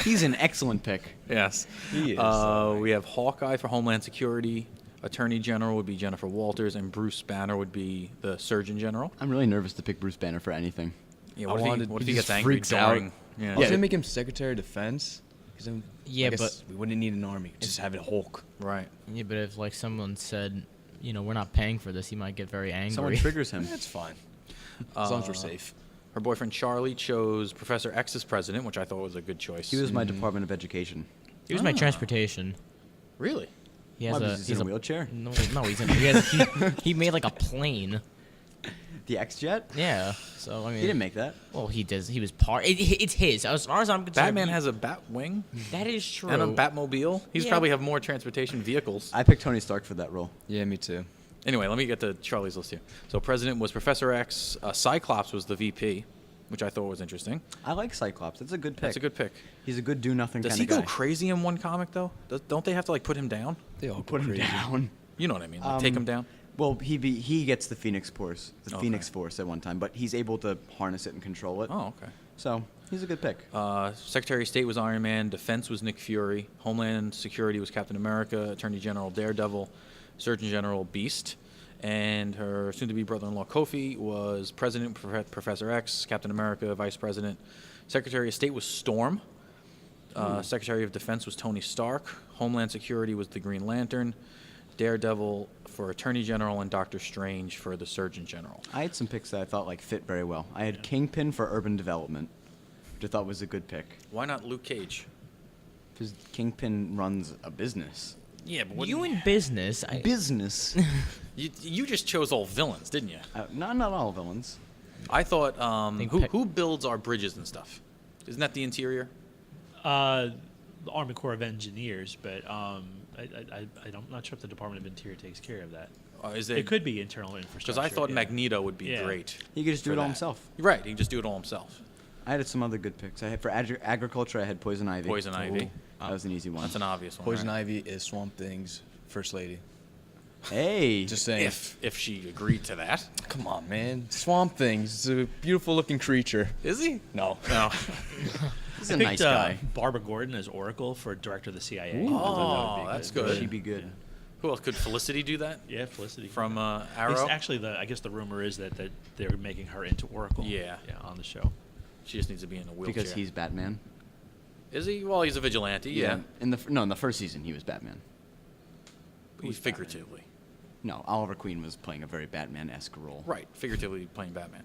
He's an excellent pick. Yes. He is, We have Hawkeye for Homeland Security. Attorney General would be Jennifer Walters, and Bruce Banner would be the Surgeon General. I'm really nervous to pick Bruce Banner for anything. Yeah, I what if wanted- he he gets just angry freaks out. during? Yeah. I was gonna make him Secretary of Defense. 'Cause then Yeah, I guess but- we wouldn't need an army. Just have it Hulk. Right. Yeah, but if like someone said, we're not paying for this, he might get very angry. Someone triggers him. That's fine. As long as we're safe. Her boyfriend Charlie chose Professor X as president, which I thought was a good choice. He was my Department of Education. He was my transportation. Really? He has Why, because he's in a wheelchair? No, he's in. He made like a plane. The X-Jet? Yeah. So I mean, He didn't make that. Well, he does. He was part. It's his. As far as I'm concerned, Batman has a bat wing That is true. and a Batmobile. He's Yeah. probably have more transportation vehicles. I picked Tony Stark for that role. Yeah, me too. Anyway, let me get to Charlie's list here. So president was Professor X. Cyclops was the VP, which I thought was interesting. I like Cyclops. That's a good pick. That's a good pick. He's a good do-nothing Does kind he of go guy. crazy in one comic though? Don't they have to like put him down? They all Put go him crazy. down. You know what I mean? Like, take him down. Well, he gets the Phoenix Force, Okay. Phoenix Force at one time, but he's able to harness it and control it. Oh, okay. So he's a good pick. Secretary of State was Iron Man. Defense was Nick Fury. Homeland Security was Captain America. Attorney General Daredevil. Surgeon General Beast. And her soon-to-be brother-in-law Kofi was President Professor X. Captain America, Vice President. Secretary of State was Storm. Secretary of Defense was Tony Stark. Homeland Security was the Green Lantern. Daredevil for Attorney General, and Doctor Strange for the Surgeon General. I had some picks that I thought like fit very well. I had Kingpin for Urban Development, which I thought was a good pick. Why not Luke Cage? Because Kingpin runs a business. Yeah, but You in business? Business. you just chose all villains, didn't you? Not all villains. I thought Think who Pe- who builds our bridges and stuff? Isn't that the interior? The Army Corps of Engineers, but I'm not sure if the Department of Interior takes care of that. Is It could be internal infrastructure. Because I thought yeah. Magneto would be Yeah. great. He could just do for it all that. himself. Right, he can just do it all himself. I had some other good picks. I had for agriculture. I had poison ivy. Poison ivy. That was an easy one. That's an obvious one. Poison right? Ivy is Swamp Thing's first lady. Hey. Just saying. If she agreed to that. Come on, man. Swamp Thing. It's a beautiful looking creature. Is he? No. No. He's I a picked nice guy. Barbara Gordon as Oracle for director of the CIA. Ooh. I thought that would Oh, be that's good. good. She'd be good. Who else? Could Felicity do that? Yeah, Felicity. From At Arrow? least actually, I guess the rumor is that they're making her into Oracle. Yeah. Yeah, on the show. She just needs to be in a wheelchair. Because he's Batman. Is he? Well, he's a vigilante, yeah. In the first season, he was Batman. He's figuratively. No, Oliver Queen was playing a very Batman-esque role. Right, figuratively playing Batman.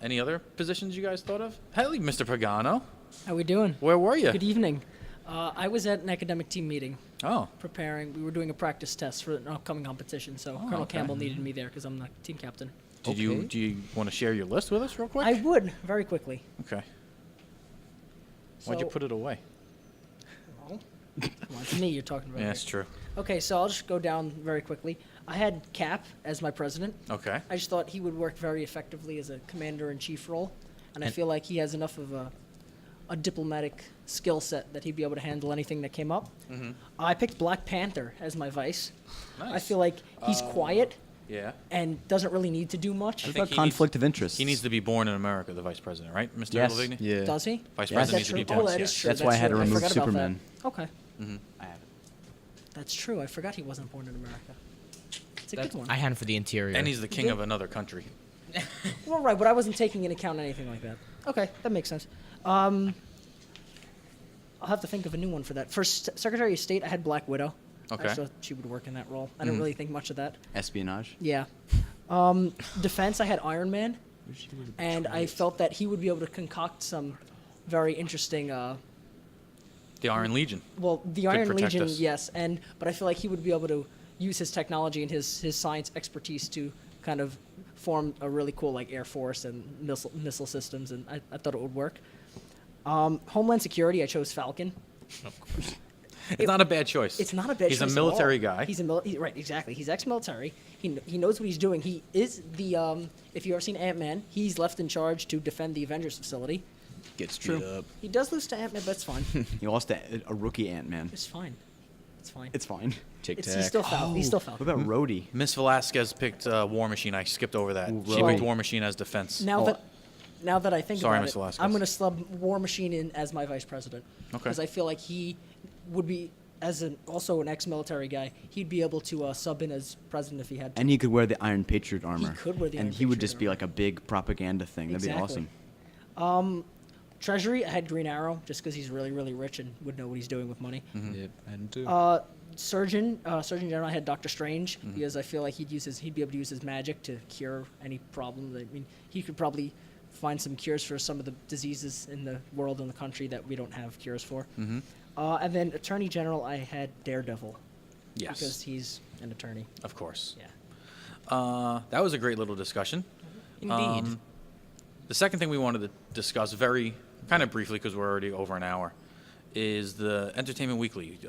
Any other positions you guys thought of? Hey, Mr. Pagano. How we doing? Where were you? Good evening. I was at an academic team meeting Oh, preparing. We were doing a practice test for an upcoming competition, so Colonel okay. Campbell needed me there because I'm the team captain. do you want to share your list with us real quick? I would, very quickly. Okay. Why'd you So- put it away? Well, come on, it's me you're talking about. Yeah, here. that's true. Okay, so I'll just go down very quickly. I had Cap as my president. Okay. I just thought he would work very effectively as a commander-in-chief role, and I feel like he has enough of a diplomatic skill set that he'd be able to handle anything that came up. I picked Black Panther as my vice. I Nice. feel like he's quiet Yeah. and doesn't really need to do much. I What think about he conflict of interest? He needs to be born in America, the vice president, right, Mr. Yes. Lavigny? Yeah. Does he? Vice Yes. president That's needs to true. be born. Oh, that yes. is true. That's why I had to true. remove forgot about that. Superman. Okay, I have it. that's true. I forgot he wasn't born in America. It's a good one. I had him for the interior. And he's the king did? of another country. Well, right, but I wasn't taking into account anything like that. Okay, that makes sense. I'll have to think of a new one for that. For Secretary of State, I had Black Widow. Okay. I thought she would work in that role. I didn't really think much of that. Espionage. Yeah. Defense, I had Iron Man, and I felt that he would be able to concoct some very interesting. The Iron Legion. Well, the Could Iron protect Legion, us. yes, but I feel like he would be able to use his technology and his science expertise to kind of form a really cool like Air Force and missile systems, and I thought it would work. Homeland Security, I chose Falcon. It's not a bad choice. It's not a bad He's choice a at military all. guy. He's right, exactly. He's ex-military. He knows what he's doing. He is the if you've ever seen Ant-Man, he's left in charge to defend the Avengers facility. Gets True. beat up. He does lose to Ant-Man, but it's fine. He lost to a rookie Ant-Man. It's fine. It's fine. It's fine. Tic He's Tac. still Falcon. He's still What Falcon. about Rhodey? Miss Velasquez picked War Machine. I skipped over that. Ooh, She Rogue. picked War Machine as defense. Now that I think Sorry, about Miss it, Velasquez. I'm going to slub War Machine in as my vice president. Okay. Because I feel like he would be, also an ex-military guy, he'd be able to sub in as president if he had to. And he could wear the Iron Patriot armor. could wear the and Iron he would Patriot just be armor. like a big propaganda thing. That'd Exactly. be awesome. Treasury, I had Green Arrow, just because he's really, really rich and would know what he's doing with money. Yep, I had him too. Surgeon General, I had Doctor Strange, because I feel like he'd be able to use his magic to cure any problem. I mean, he could probably find some cures for some of the diseases in the world and the country that we don't have cures for. And then Attorney General, I had Daredevil. Yes. Because he's an attorney. Of course. Yeah. That was a great little discussion. Indeed. The second thing we wanted to discuss very kind of briefly, because we're already over an hour, is the Entertainment Weekly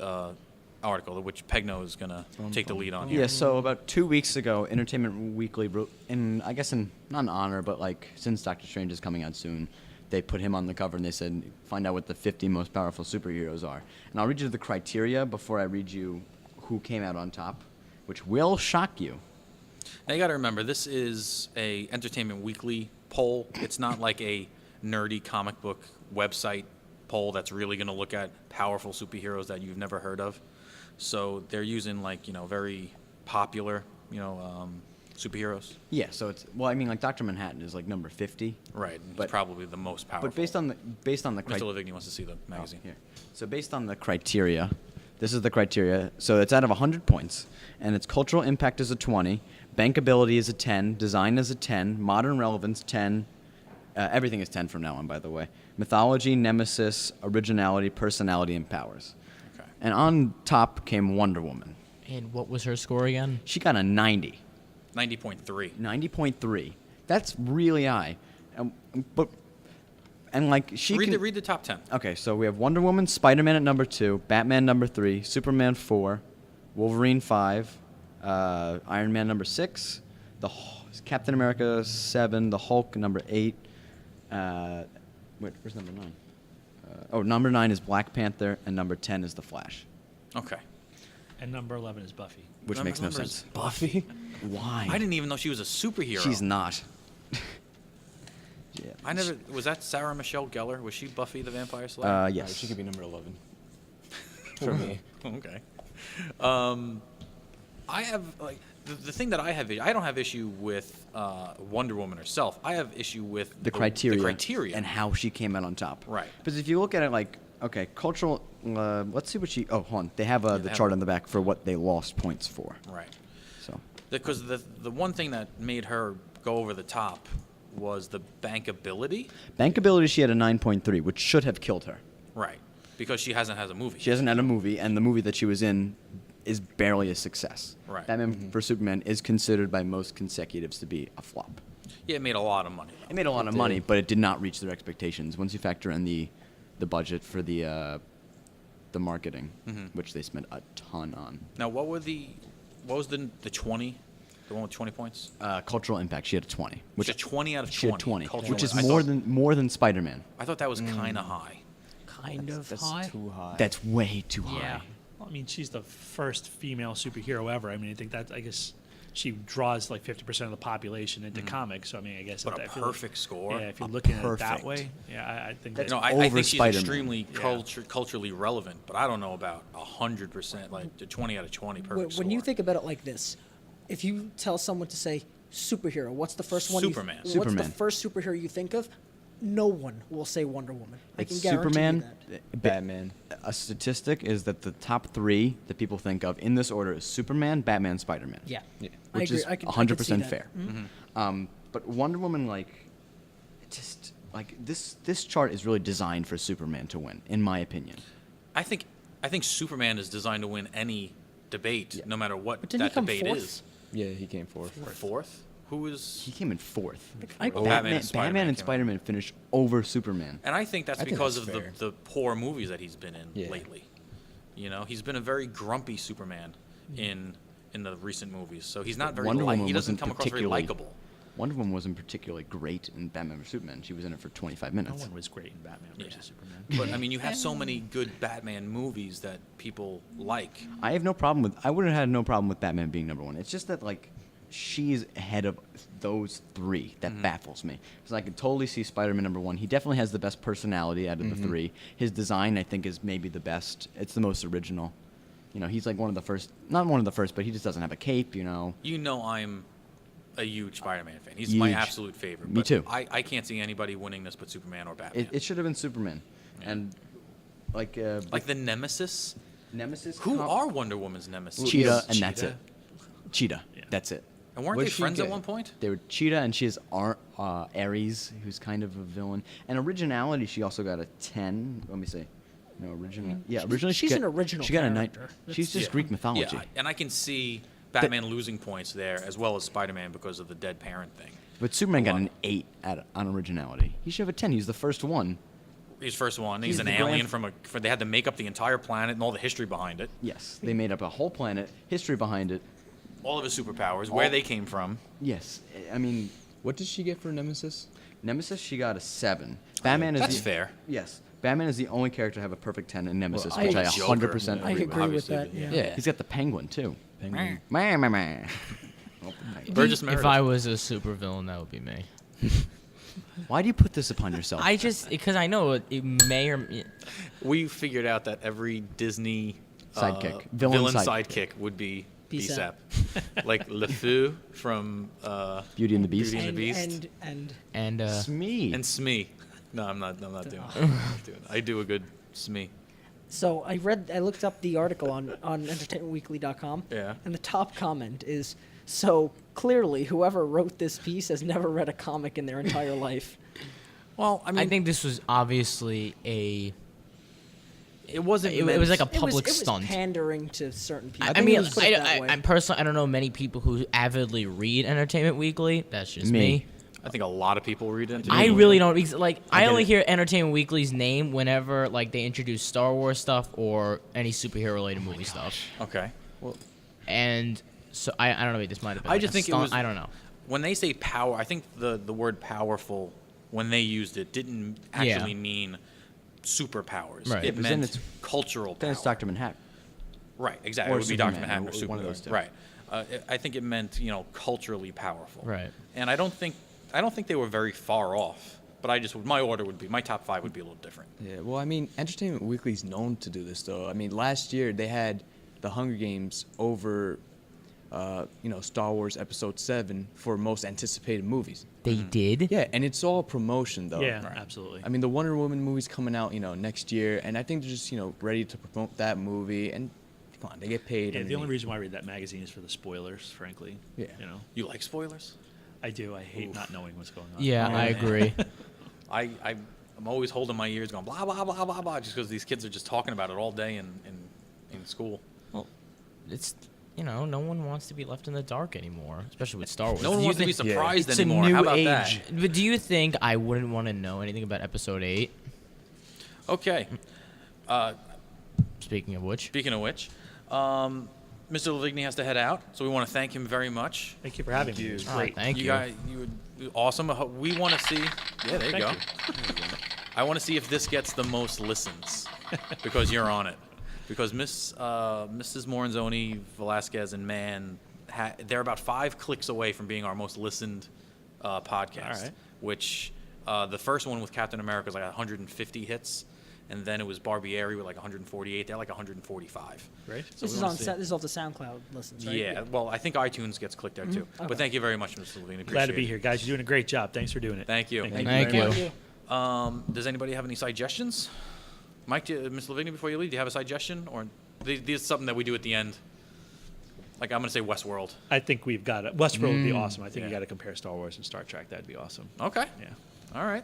article, which Pegno is going to take the lead on here. Yeah, so about 2 weeks ago, Entertainment Weekly wrote, not in honor, but like since Doctor Strange is coming out soon, they put him on the cover and they said, find out what the 50 most powerful superheroes are. And I'll read you the criteria before I read you who came out on top, which will shock you. Now you got to remember, this is a Entertainment Weekly poll. It's not like a nerdy comic book website poll that's really going to look at powerful superheroes that you've never heard of. So they're using very popular, superheroes. Yeah, so it's, well, I mean, like Dr. Manhattan is like number 50. Right. But- It's probably the most powerful. But based on the Mr. Lavigny wants to see the magazine. Here. So based on the criteria, this is the criteria. So it's out of 100 points, and its cultural impact is a 20, bankability is a 10, design is a 10, modern relevance 10. Everything is 10 from now on, by the way. Mythology, nemesis, originality, personality, and powers. Okay. And on top came Wonder Woman. And what was her score again? She got a 90. 90.3. 90.3. That's really high. But And like she Read can, the top 10. Okay, so we have Wonder Woman, Spider-Man at number 2, Batman number 3, Superman 4, Wolverine 5, Iron Man number 6, Captain America 7, the Hulk number 8. Wait, where's number 9? Number 9 is Black Panther, and number 10 is The Flash, Okay. And number 11 is Buffy. which Number- makes no number is sense. Buffy. Why? I didn't even know she was a superhero. She's not. Yeah. I never. Was that Sarah Michelle Gellar? Was she Buffy the Vampire Slayer? Yes. She could be number 11. For me. Okay. I have like the thing that I don't have issue with Wonder Woman herself. I have issue with the criteria, The criteria and how she came out on top. Right. Because if you look at it like, okay, cultural. Let's see what she. Oh, hold on. They have the they have chart it. on the back for what they lost points for. Right. So. Because the one thing that made her go over the top was the bankability. Bankability, she had a 9.3, which should have killed her. Right. Because she hasn't had a movie. She hasn't had a movie, and the movie that she was in is barely a success. Right. Batman v Superman is considered by most consecutives to be a flop. Yeah, it made a lot of money. It made a lot of money, but it did not reach their expectations. Once you factor in the budget for the marketing, which they spent a ton on. Now, what was the 20? The one with 20 points? Cultural impact, she had a 20. Which is 20 out of 20. She had 20, Cultural which is impact. more than Spider-Man. I thought that was kind of high. Kind of That's high. too high. That's way too Yeah. high. Well, I mean, she's the first female superhero ever. I mean, I guess she draws like 50% of the population into comics. So I mean, I guess But I a feel like- perfect score. Yeah, if you're A looking at it that perfect. way, yeah, I think That's that, No, I over think she's Spider-Man. extremely Yeah. culturally relevant, but I don't know about 100%, like the 20 out of 20 perfect When you score. think about it like this, if you tell someone to say superhero, what's the first one? Superman. What's Superman. the first superhero you think of? No one will say Wonder Woman. I can It's guarantee Superman. you that. Batman. A statistic is that the top 3 that people think of in this order is Superman, Batman, Spider-Man. Yeah. Yeah. I Which agree. is I could see 100% that. fair. Mhm. But Wonder Woman, like, just like this chart is really designed for Superman to win, in my opinion. I think Superman is designed to win any debate, no matter what But didn't he that come debate fourth? is. Yeah, he came fourth. Fourth? Who is? He came in 4th. I- Oh, Batman, and Spider-Man Batman and came out. Spider-Man finished over Superman. And I think that's I think because that's of fair. the poor movies that he's been in Yeah. lately. You know, he's been a very grumpy Superman in the recent movies. So he's not very Wonder Woman he doesn't wasn't come across very particularly likable. Wonder Woman wasn't particularly great in Batman vs Superman. She was in it for 25 no minutes. one was great in Batman versus Yeah. Superman. But I mean, you have so many good Batman movies that people like. I have no problem with. I would have had no problem with Batman being number 1. It's just that like, she's ahead of those 3 that baffles me. Because I could totally see Spider-Man number 1. He definitely has the best personality out of the 3. His design, I think, is maybe the best. It's the most original. You know, he's like one of the first. Not one of the first, but he just doesn't have a cape. You know. You know, I'm a huge Spider-Man fan. He's my Huge. absolute favorite. Me but too. I can't see anybody winning this but Superman or Batman. It should have been Superman, Yeah. and like Like the Nemesis. Nemesis. Who are Wonder Woman's nemesis? Cheetah, and that's Cheetah. it. Cheetah. Yeah. That's it. And weren't What'd they she friends at get? one point? They were Cheetah, and she has Ares, who's kind of a villain. And originality, she also got a 10. Let me see. No, original. Yeah, originally she's she an got, original She got a 9. character. She's just Yeah. Greek mythology. Yeah, and I can see Batman losing points there as well as Spider-Man because of the dead parent thing. But Superman got Wow. an 8 on originality. He should have a 10. He's the first one. He's first one. He's He's an the alien grand- they had to make up the entire planet and all the history behind it. Yes, they made up a whole planet, history behind it. All of his superpowers, where they came from. Yes, I mean, What did she get for Nemesis? Nemesis, she got a 7. Batman is That's the, fair. Yes, Batman is the only character to have a perfect 10 in Nemesis, Well, which I Joker. 100% I agree agree with. with that. Obviously, Yeah. He's got the penguin too. Penguin. Meh, meh, meh. Oh, the penguin. Burgess If Meredith. I was a supervillain, that would be me. Why do you put this upon yourself? I just because I know it may or We figured out that every Disney Sidekick. villain Villain sidekick would be BSAP. BSAP. Like LeFou from Beauty and the Beast. Beauty and the Beast. and Smee. And Smee. No, I'm not doing it. I'm not doing it. I do a good Smee. So I looked up the article on entertainmentweekly.com. Yeah. And the top comment is, so clearly whoever wrote this piece has never read a comic in their entire life. Well, I mean, I think this was obviously a. it wasn't. It was like a It was public stunt. pandering to certain people. I Let's mean, put it that way. I'm personally, I don't know many people who avidly read Entertainment Weekly. That's just Me. me. I think a lot of people read into. I really don't like. I get only it. hear Entertainment Weekly's name whenever like they introduce Star Wars stuff or any superhero related movie stuff. Okay. And so I don't know. This might have been. I like just a think it stunt, was. I don't know. When they say power, I think the word powerful, when they used it, didn't actually mean superpowers. Right. It But then meant it's- cultural Then power. it's Dr. Manhattan. Right, exactly. Or It would be Dr. Superman, Manhattan or or Superman. one of those two. Right. I think it meant culturally powerful. Right. And I don't think they were very far off. But my order would be, my top 5 would be a little different. Yeah, well, I mean, Entertainment Weekly's known to do this, though. I mean, last year they had the Hunger Games over, Star Wars Episode 7 for most anticipated movies. They did. Yeah, and it's all promotion, though. Yeah, absolutely. I mean, the Wonder Woman movie's coming out, next year, and I think they're just, ready to promote that movie. And come on, they get paid. Yeah, and the only reason why I read that magazine is for the spoilers, frankly. Yeah. You like spoilers? I do. I hate not knowing what's going on. Yeah, I agree. I'm always holding my ears going blah, blah, blah, blah, blah, just because these kids are just talking about it all day in school. Well, it's no one wants to be left in the dark anymore, especially with Star Wars. No one Do you wants to be think- surprised It's anymore. a new How about age. that? But do you think I wouldn't want to know anything about Episode 8? Okay. Speaking of which, Speaking of which, Mr. Lavigny has to head out, so we want to thank him very much. Thank you for having me. It was Oh, great. thank you. guys, you were awesome. We want to see. Yeah, there you Thank go. you. I want to see if this gets the most listens because you're on it. Because Mrs. Moranzoni, Velasquez, and Mann, they're about 5 clicks away from being our most listened podcast. All right. Which the first one with Captain America was like 150 hits, and then it was Barbieri with like 148. They're like 145. Great. So This we is wanna on see. this is off the SoundCloud listens, right? Yeah, well, I think iTunes gets clicked there too. Okay. But thank you very much, Mr. Lavigny. Glad to Appreciate be it. here, guys. You're doing a great job. Thanks for doing it. Thank you. Thank you. Thank you. Does anybody have any suggestions? Mike, Mr. Lavigny, before you leave, do you have a suggestion? Or this is something that we do at the end? Like, I'm going to say Westworld. I think we've got it. Westworld would be awesome. I think Yeah. you got to compare Star Wars and Star Trek. That'd be awesome. Okay. Yeah. All right.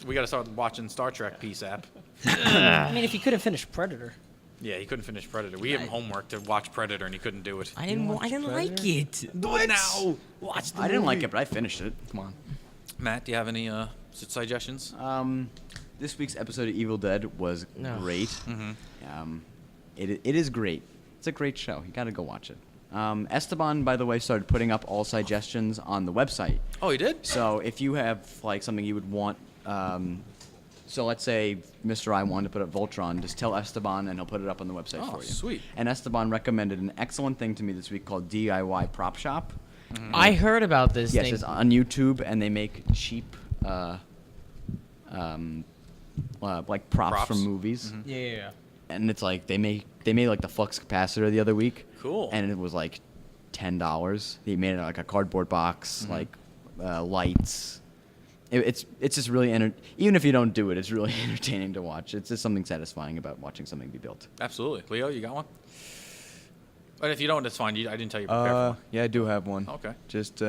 We got to start watching Star Trek Peace app. I mean, if you couldn't finish Predator. Yeah, he couldn't finish Predator. We gave him homework to watch Predator, and he couldn't do it. I didn't like it. Do it now. Watch the I didn't like it, but I finished it. Come on. Matt, do you have any suggestions? This week's episode of Evil Dead was No. great. It is great. It's a great show. You got to go watch it. Esteban, by the way, started putting up all suggestions on the website. Oh, he did? So if you have like something you would want, so let's say Mr. I wanted to put up Voltron, just tell Esteban and he'll put it up on the website Oh, for you. sweet. And Esteban recommended an excellent thing to me this week called DIY Prop Shop. I heard about this Yes, thing. it's on YouTube, and they make cheap, like props from Props? movies. Yeah. And it's like they made like the flux capacitor the other week. Cool. And it was like $10. They made it like a cardboard box, like lights. It's just really even if you don't do it, it's really entertaining to watch. It's just something satisfying about watching something be built. Absolutely. Leo, you got one? But if you don't, that's fine. I didn't tell you to prepare for Yeah, I do have one. Okay. Just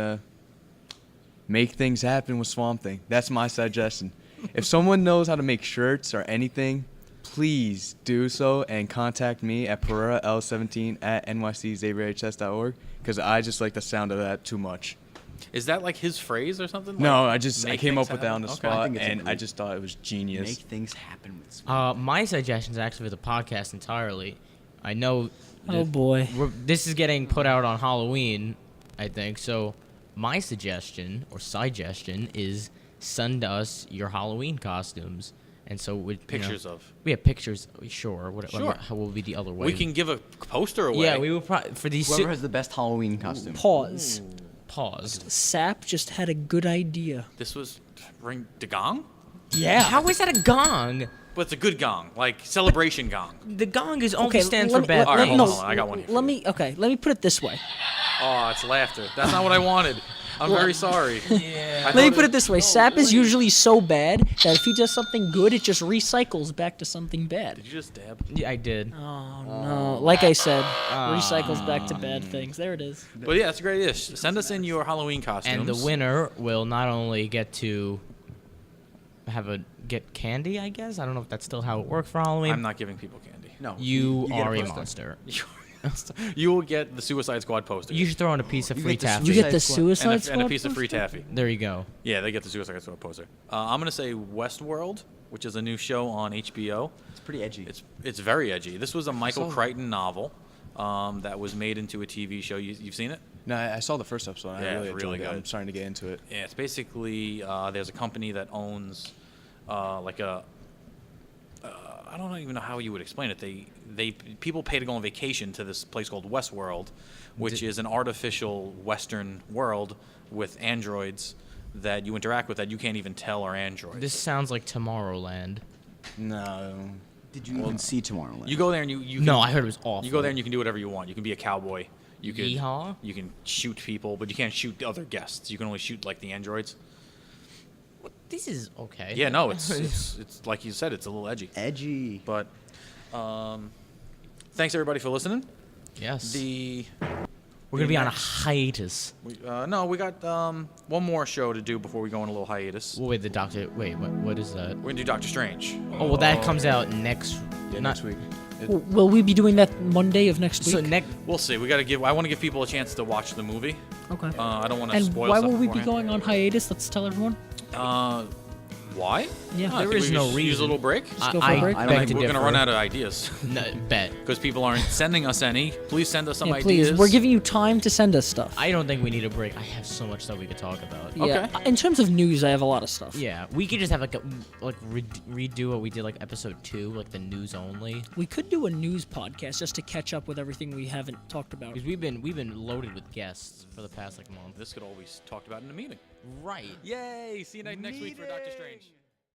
make things happen with Swamp Thing. That's my suggestion. If someone knows how to make shirts or anything, please do so and contact me at pereiraL17@nyczavierhs.org because I just like the sound of that too much. Is that like his phrase or something? No, Like, I make came things up with that on the happen? Okay. I spot think it's a and I great- just thought it was genius. Make things happen with Swamp. My suggestion is actually for the podcast entirely. I know. Oh boy. This is getting put out on Halloween, I think. So my suggestion or suggestion is send us your Halloween costumes, and so with Pictures of. We have pictures. Sure. Sure. How will be the other way? We can give a poster away. Yeah, we will probably for these. Whoever has the best Halloween costume. Pause. Paused. Sap just had a good idea. This was ring the gong? Yeah. How is that a gong? But it's a good gong, like celebration gong. The gong is only Okay, stands let for me- bad let- All right, things. hold on, I got one here for Let you. me let me put it this way. Oh, it's laughter. That's not what I wanted. I'm very sorry. Yeah. Let me put it this way. Sap is usually so bad that if he does something good, it just recycles back to something bad. Did you just dab? Yeah, I did. Oh no! Like I said, recycles back to bad things. There it is. But yeah, that's a great dish. Send us in your Halloween costumes. And the winner will not only get to get candy, I guess. I don't know if that's still how it works for Halloween. I'm not giving people candy. No. You get a are a poster. monster. You will get the Suicide Squad poster. You should throw in a piece of free taffy. You get the Suicide Suicide and Squad a piece of free poster? taffy. There you go. Yeah, they get the Suicide Squad poster. I'm gonna say Westworld, which is a new show on HBO. It's pretty edgy. It's very edgy. This was a Michael saw- Crichton novel that was made into a TV show. You've seen it? No, I saw the first episode. Yeah, I really it's really enjoyed it. I'm good. starting to get into it. Yeah, it's basically there's a company that owns like a I don't even know how you would explain it. People pay to go on vacation to this place called Westworld, which is an artificial Western world with androids that you interact with that you can't even tell are androids. This sounds like Tomorrowland. No. Did you even see Tomorrowland? You go there and you can, No, I heard it was awful. You go there and you can do whatever you want. You can be a cowboy. You can Yeehaw? You can shoot people, but you can't shoot the other guests. You can only shoot like the androids. This is okay. Yeah, no, it's like you said, it's a little edgy. Edgy. But thanks everybody for listening. Yes. We're We're gonna be on a hiatus. We got one more show to do before we go on a little hiatus. Well, wait, the doctor. Wait, what is that? We're gonna do Doctor Strange. Oh, well, that comes out next. Yeah, not next week. Will we be doing that Monday of next week? So next. We'll see. I want to give people a chance to watch the movie. Okay. I don't want to And spoil why stuff will we be beforehand. going on hiatus? Let's tell everyone. Why? Yeah. I There think is we no should Use a reason. little break. Just go for a break? I don't beg think to We're gonna differ. run out of ideas No, bet. because people aren't sending us any. Please send us some Yeah, ideas. please. We're giving you time to send us stuff. I don't think we need a break. I have so much stuff we could talk about. Yeah. Okay. In terms of news, I have a lot of stuff. Yeah, we could just have redo what we did like episode 2, like the news only. We could do a news podcast just to catch up with everything we haven't talked about. Because we've been loaded with guests for the past like month. This could always talked about in a meeting. Right. Yay! See you next week for Doctor Strange.